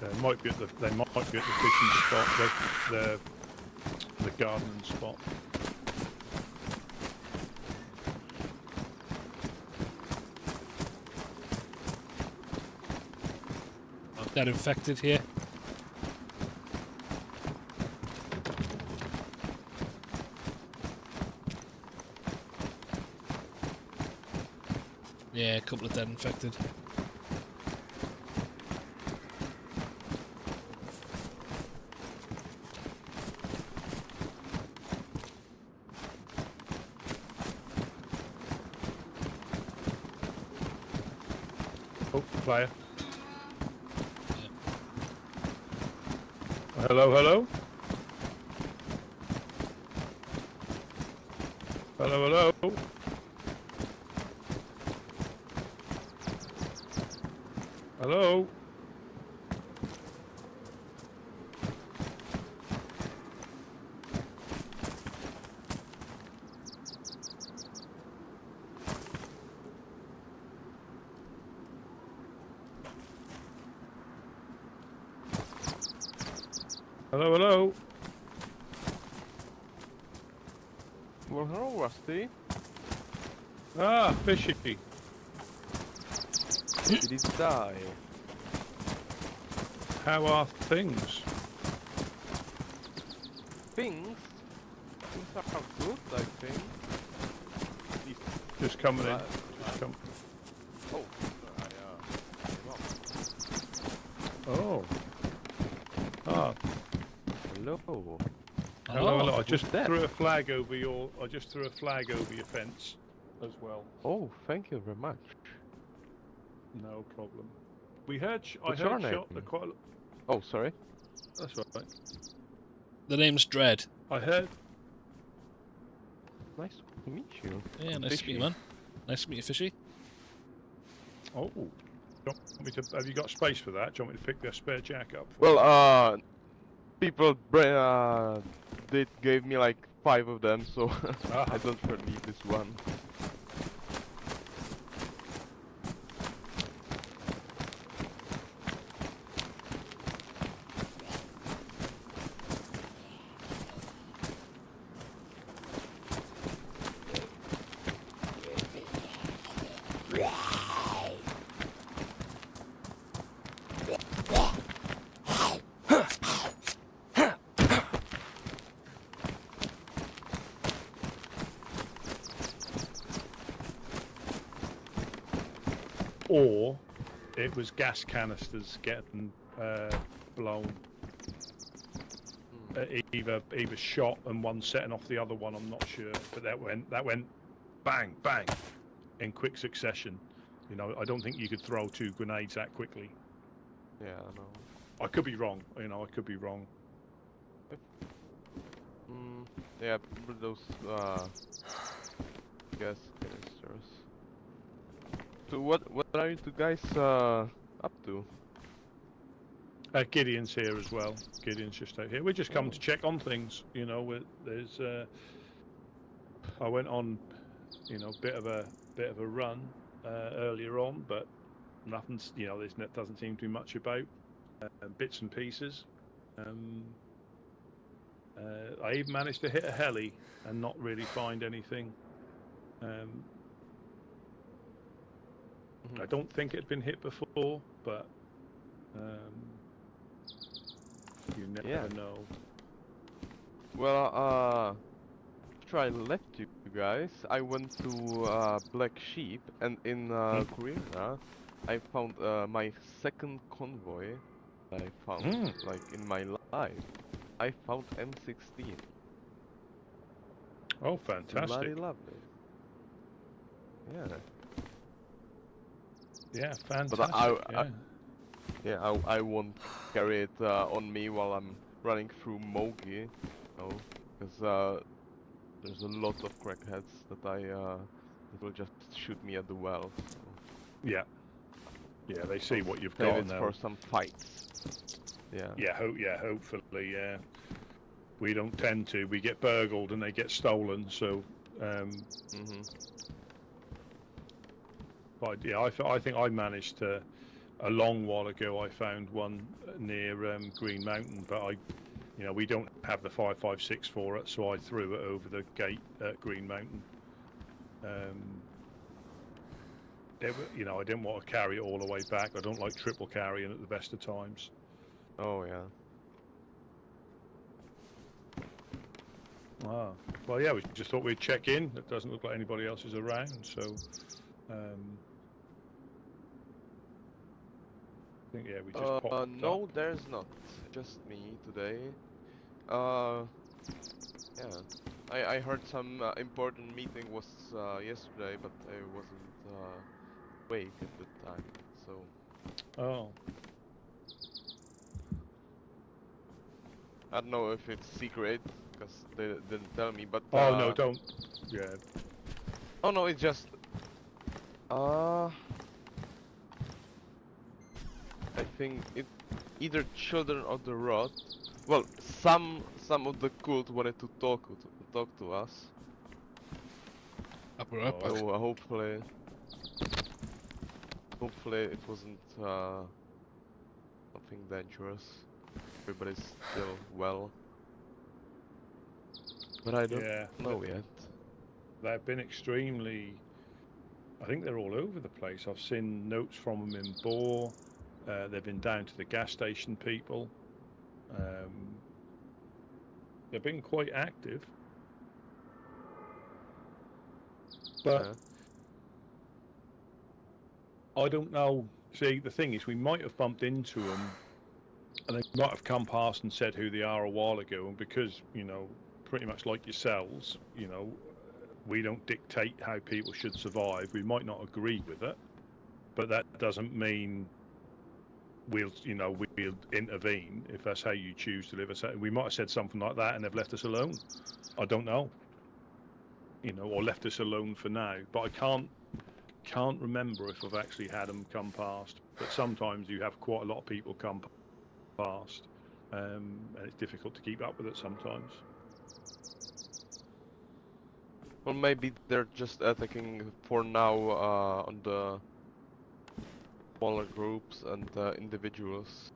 They might be at the fishing spot, the gardening spot. They're infected here. Yeah, a couple of dead infected. Oh, player. Hello, hello. Hello, hello. Hello. Hello, hello. Well, hello, Rusty. Ah, fishy. Did he die? How are things? Things? Things are good, I think. Just coming in. Right. Just come. Oh, Oh. Ah. hello. Hello, Oh, hello. I just who's that? threw a flag over your. I just threw a flag over your fence, as well. Oh, thank you very much. No problem. We heard. I What's your heard name? shot. Quite. Oh, sorry. That's right. the name's DREDD. I heard. Nice to meet you. Yeah, I'm nice to meet you, Fishy. man. Nice to meet you, Fishy. Oh. Do you want me to, have you got space for that? Do you want me to pick the spare jack up? Well, people, they gave me like 5 of them, so I don't really need this one. Or it was gas canisters getting blown. Either shot and one setting off the other one. I'm not sure, but that went bang bang in quick succession. You know, I don't think you could throw 2 grenades that quickly. Yeah, I know. I could be wrong. You know, I could be wrong. Yeah, those gas canisters. So what are you two guys up to? Gideon's here as well. Gideon's just out here. We're just coming to check on things. You know, there's. I went on, you know, bit of a run earlier on, but nothing's. You know, doesn't seem to be much about bits and pieces. I even managed to hit a heli and not really find anything. I don't think it'd been hit before, but you never know. Well, after I left you guys, I went to Black Sheep, and in Korea, I found my second convoy that I found, like, in my life. I found M16. Oh, fantastic. Bloody lovely. Yeah. Yeah, fantastic. But I won't carry it on me while I'm running through Mogi, because there's a lot of crackheads that that will just shoot me at the well. So. Yeah. Yeah, they see what you've save got it now. for some fights. Yeah. Yeah, hopefully, yeah. We don't tend to. We get burgled and they get stolen, so... But yeah, I think I managed to... A long while ago, I found one near Green Mountain, but we don't have the 5.56 for it, so I threw it over the gate at Green Mountain. I didn't want to carry it all the way back. I don't like triple carrying at the best of times. Oh yeah. Ah, well, yeah, we just thought we'd check in. It doesn't look like anybody else is around, so I think we just popped no, up. there's not. Just me today. Yeah. I heard some important meeting was yesterday, but I wasn't awake at the time, so. Oh. I don't know if it's secret, because they didn't tell me, but... Oh, no, don't. Yeah. Oh, no, it's just... I think it... Either Children of the Rod... Well, some of the cult wanted to talk to us. Up or up. So hopefully it wasn't something dangerous. Everybody's still well. But I don't know yet. They've been extremely... I think they're all over the place. I've seen notes from them in Boar. They've been down to the gas station people. They've been quite active. But I don't know. See, the thing is, we might have bumped into them and they might have come past and said who they are a while ago, and because, pretty much like yourselves, we don't dictate how people should survive. We might not agree with it, but that doesn't mean we'll intervene if that's how you choose to live. We might have said something like that and they've left us alone. I don't know. Or left us alone for now. But I can't remember if I've actually had them come past. But sometimes you have quite a lot of people come past, and it's difficult to keep up with it sometimes. Well, maybe they're just attacking for now on the smaller groups and individuals.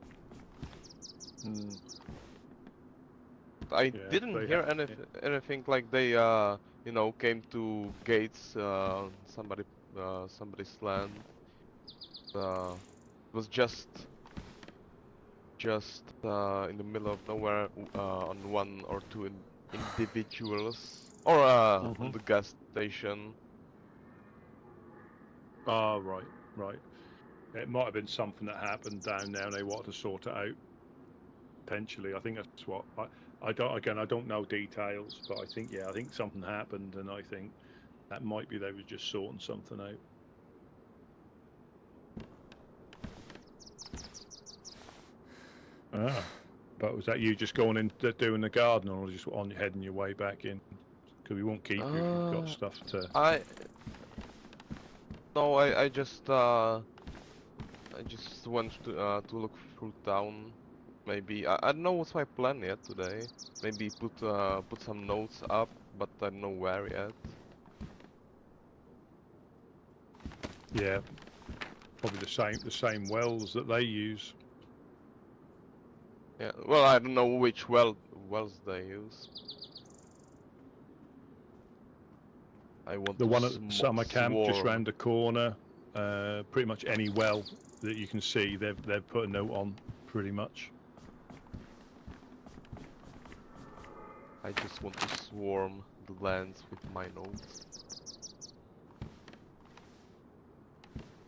I didn't hear anything like they, came to gates, somebody's land. It was just in the middle of nowhere on one or two individuals, or on the gas station. Oh, right. It might have been something that happened down there and they wanted to sort it out. Potentially, I think that's what I don't know details, but I think something happened, and I think that might be they were just sorting something out. But was that you just going in doing the garden, or just on your heading your way back in? Because we won't keep you if you've got stuff to. I just went to look through town. Maybe I don't know what's my plan yet today. Maybe put some notes up, but I don't know where yet. Yeah, probably the same wells that they use. Yeah. Well, I don't know which wells they use. I want The to one at summer camp just swarm. round the corner, pretty much any well that you can see, they've put a note on, pretty much. I just want to swarm the lands with my nodes.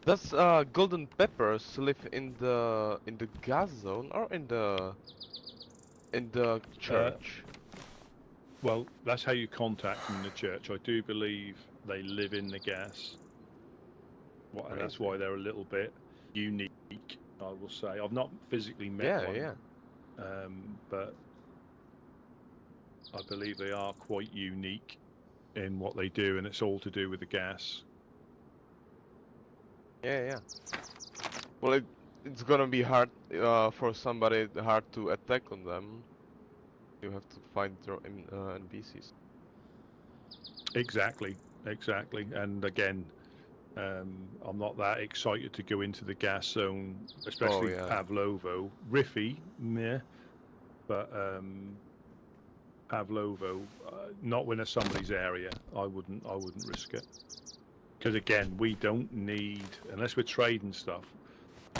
Does golden peppers live in the gas zone or in the church? Well, that's how you contact them in the church. I do believe they live in the gas. Well, and that's why they're a little bit unique, I will say. I've not physically met one, Yeah. but I believe they are quite unique in what they do, and it's all to do with the gas. Yeah. Well, it's gonna be hard for somebody hard to attack on them. You have to find their NPCs. Exactly. And again, I'm not that excited to go into the gas zone, especially Pavlovo. Riffy, meh, but Pavlovo, not when it's somebody's area. I wouldn't risk it. Because again, we don't need, unless we're trading stuff.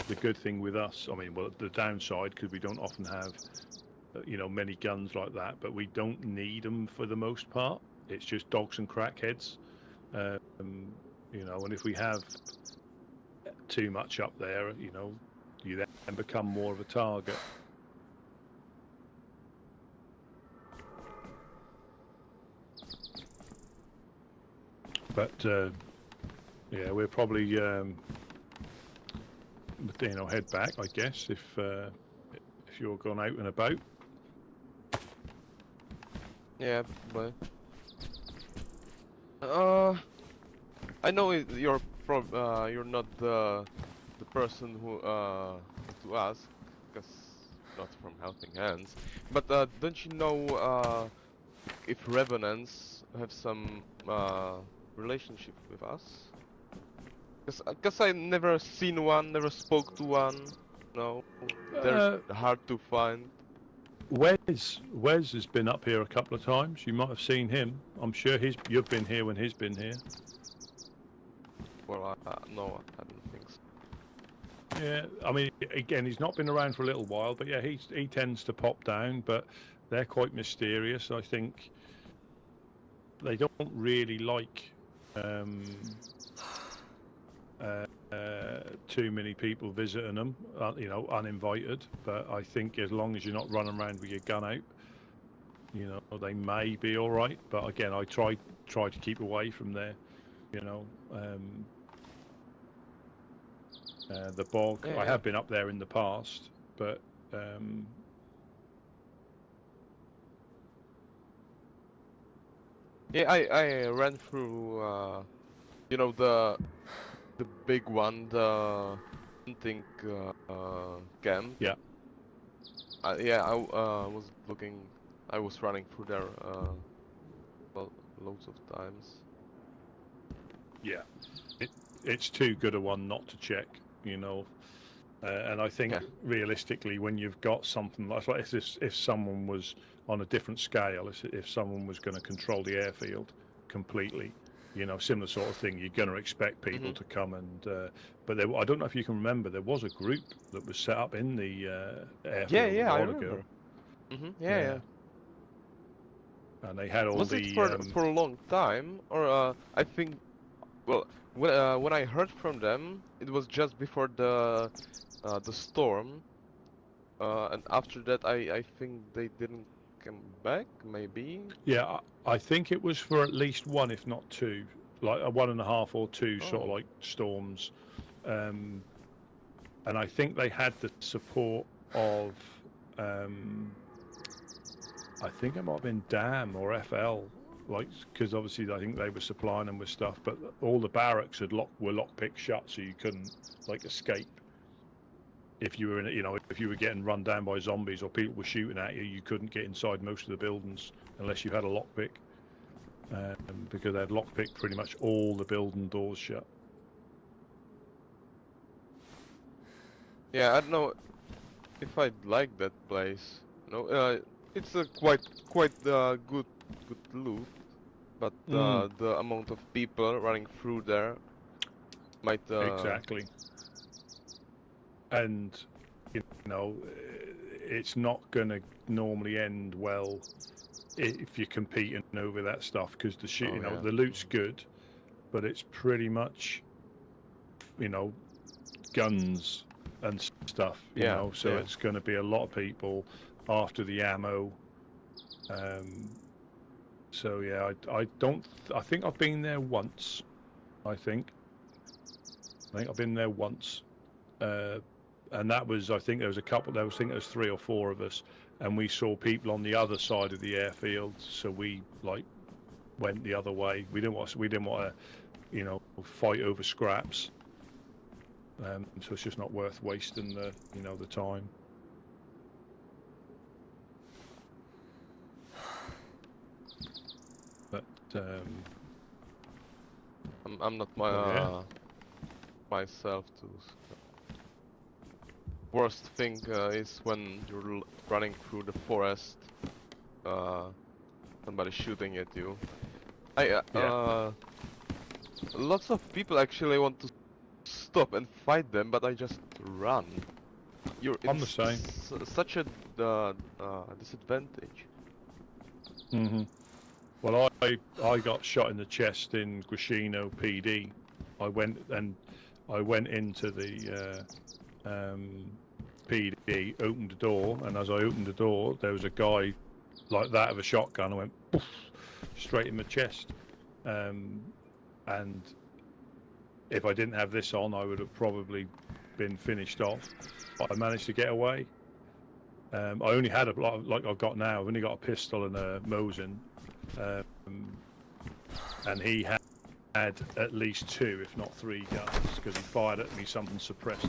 The good thing with us, I mean, well, the downside, because we don't often have, many guns like that, but we don't need them for the most part. It's just dogs and crackheads, and if we have too much up there, you then become more of a target. But yeah, we're probably head back, I guess, if you're gone out and about. Yeah, but I know you're not the person who to ask, because not from Helping Hands. But don't you know if revenants have some relationship with us? Because I never seen one, never spoke to one. No, they're hard to find. Wes has been up here a couple of times. You might have seen him. I'm sure you've been here when he's been here. Well, no, I don't think so. Yeah, I mean, again, he's not been around for a little while, but yeah, he tends to pop down. But they're quite mysterious. I think they don't really like too many people visiting them, uninvited. But I think as long as you're not running around with your gun out, they may be all right. But again, I try to keep away from there. The bog. Yeah, I have been up there in the past, but yeah, I ran through the big one, the hunting camp. Yeah. Yeah, I was looking. I was running through there loads of times. Yeah, it's too good a one not to check, and I think realistically, when you've got something like if someone was on a different scale, if someone was going to control the airfield completely, similar sort of thing, you're going to expect people to come and. But I don't know if you can remember, there was a group that was set up in the airfield a while ago. Yeah. And they had all was it for a long time, or I think. Well, when I heard from them, it was just before the storm, and after that, I think they didn't come back. Maybe. Yeah, I think it was for at least one, if not two, like a 1.5 or 2 sort of like storms, and I think they had the support of, I think it might have been DAM or FL. Because obviously I think they were supplying them with stuff, but all the barracks were lockpicked shut, so you couldn't escape. If you were if you were getting run down by zombies or people were shooting at you, you couldn't get inside most of the buildings unless you had a lockpick, because they'd lockpicked pretty much all the building doors shut. Yeah, I don't know. if I'd like that place. No, it's a quite good loot, but the amount of people running through there might Exactly. And you know, it's not going to normally end well if you're competing over that stuff, because the shit, you know, the loot's good, but it's pretty much, you know, guns and stuff, you know, so it's going to be a lot of people after the ammo. So yeah, I think I've been there once. I think I've been there once, and that was, I think there was a couple. I think there was 3 or 4 of us, and we saw people on the other side of the airfield. So we like went the other way. We didn't want to, you know, fight over scraps. So it's just not worth wasting the, you know, the time. But I'm not myself too. Worst thing is when you're running through the forest, somebody shooting at you. Lots of people actually want to stop and fight them, but I just run. I'm the same. Such a disadvantage. Well, I got shot in the chest in Grishino PD. I went into the PD, opened the door, and as I opened the door, there was a guy like that with a shotgun. I went poof, straight in my chest. And if I didn't have this on, I would have probably been finished off. But I managed to get away. I only had like I've got now. I've only got a pistol and a Mosin, and he had at least 2, if not 3 guns, because he fired at me something suppressed.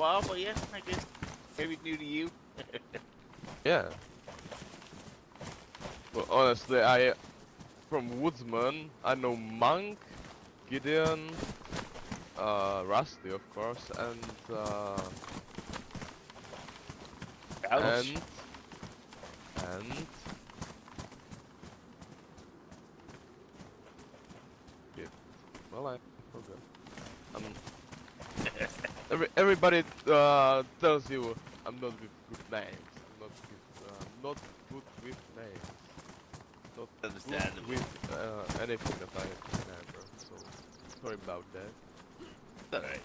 while, but yeah, I guess maybe new to you. Yeah. Well, honestly, from Woodsman, I know Monk, Gideon, Rusty, of course, and Alice. and yeah. Well, I forgot. Everybody tells you I'm not with good names. Not good with names. Not Understandable. good with anything that I remember. So sorry about that. Alright.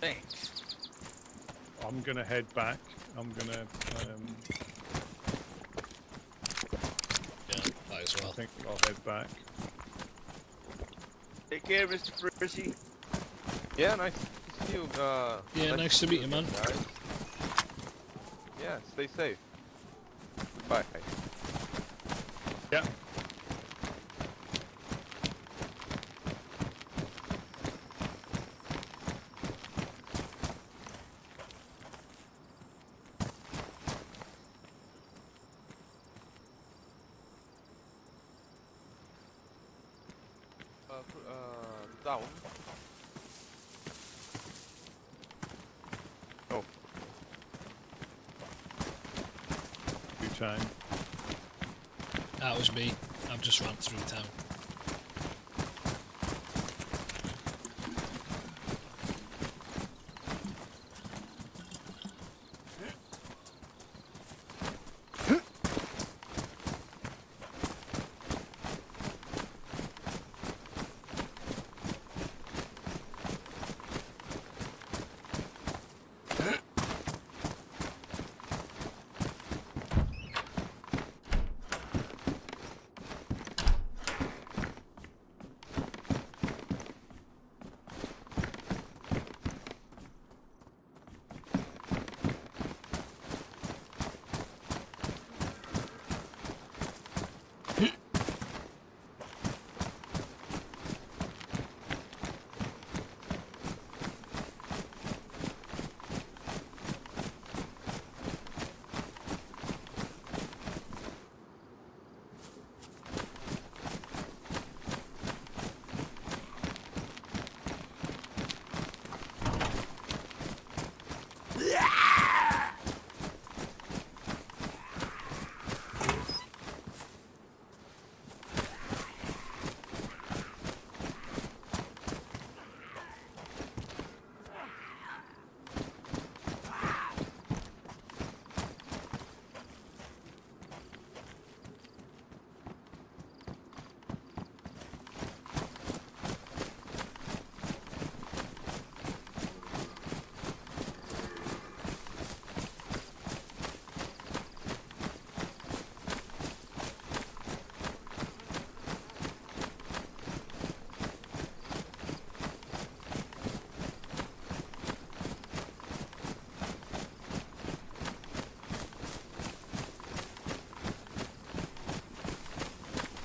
Thanks. I'm gonna head back. I'm gonna. Yeah, might as I well. think I'll head back. Take care, Mr. Percy. Yeah, nice to see you. Yeah, nice to meet you, man. Guys. Yeah, stay safe. Bye. Yeah. Down. Oh, Time. That was me. I've just ran through town.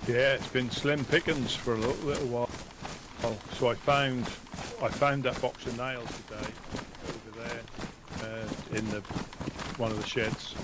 Yeah, it's been slim pickings for a little while. So I found that box of nails today over there in one of the sheds.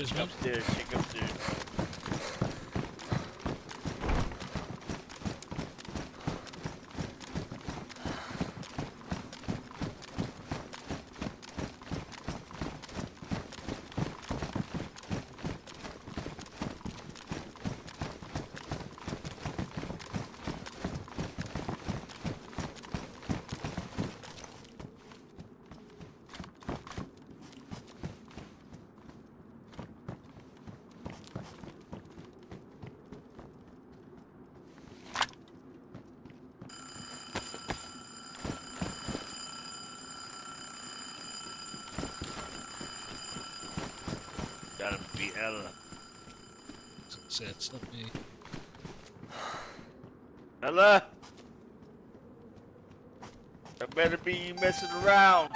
Cheers, man. Upstairs, check upstairs. Gotta be Ella. Say it's not me. Ella! That better be you messing around.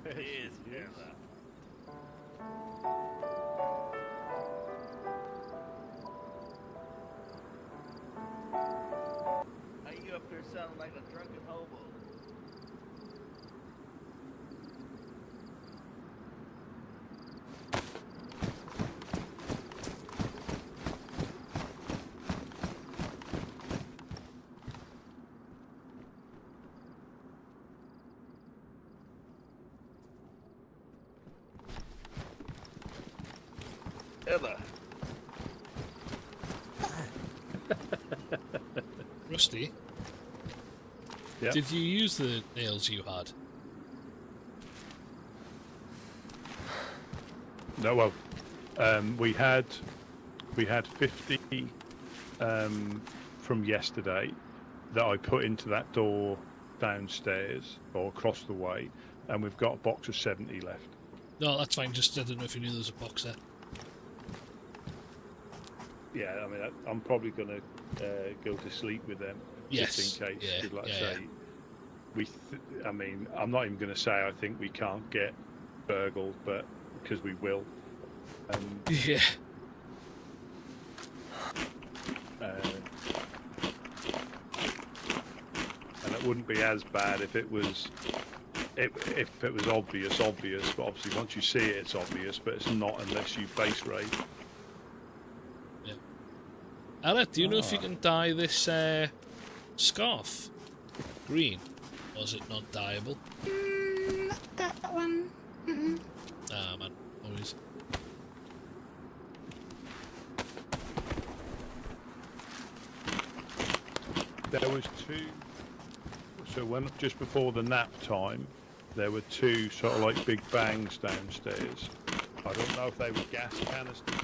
Yes, Ella. How you up here sounding like a drunken hobo? Ella. Rusty, Yeah. did you use the nails you had? No, well, we had 50 from yesterday that I put into that door downstairs or across the way, and we've got a box of 70 left. No, that's fine. Just I didn't know if you knew there was a box there. Yeah, I mean, I'm probably going to go to sleep with them Yes. just in case. Yeah, 'Cause like I yeah, say, I mean, I'm not even going to say I think we can't get burgled, but because we will. Yeah. And it wouldn't be as bad if it was obvious. But obviously, once you see it, it's obvious. But it's not unless you base raid. Ella, do you know if you can dye this scarf green? Or is it not dyeable? Not that one. Mm-mm. Ah, man. Always. There was two. So when just before the nap time, there were two sort of like big bangs downstairs. I don't know if they were gas canisters.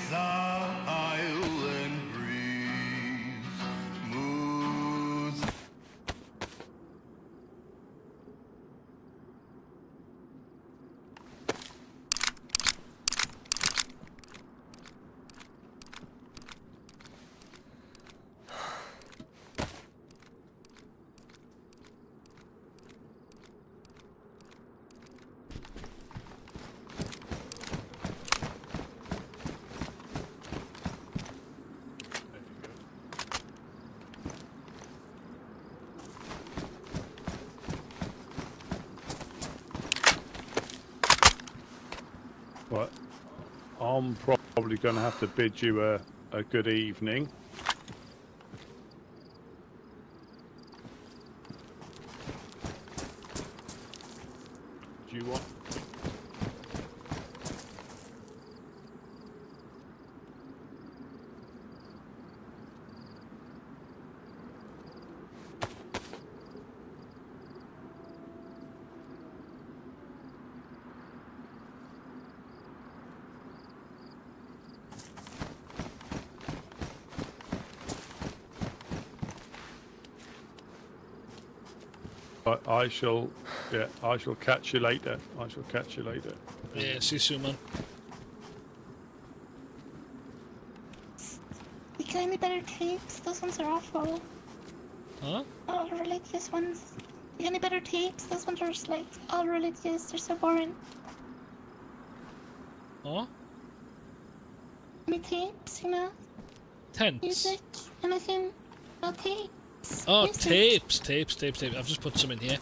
silent breeze moves. But I'm probably going to have to bid you a good evening. Do you want? I shall, yeah, I shall catch you later. I shall catch you later. Yeah, see you soon, man. You got any better tapes? Those ones are awful. Huh? All religious ones. You got any better tapes? Those ones are just like all religious. They're so boring. What? Any tapes, you know? Tents? Music, anything? No tapes. Oh, Music. tapes. I've just put some in here.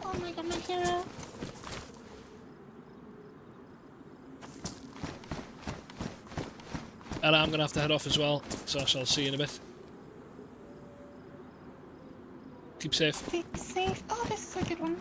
Oh my god, my hero. And I'm gonna have to head off as well, so I shall see you in a bit. Keep safe. Stay safe. Oh, this is a good one.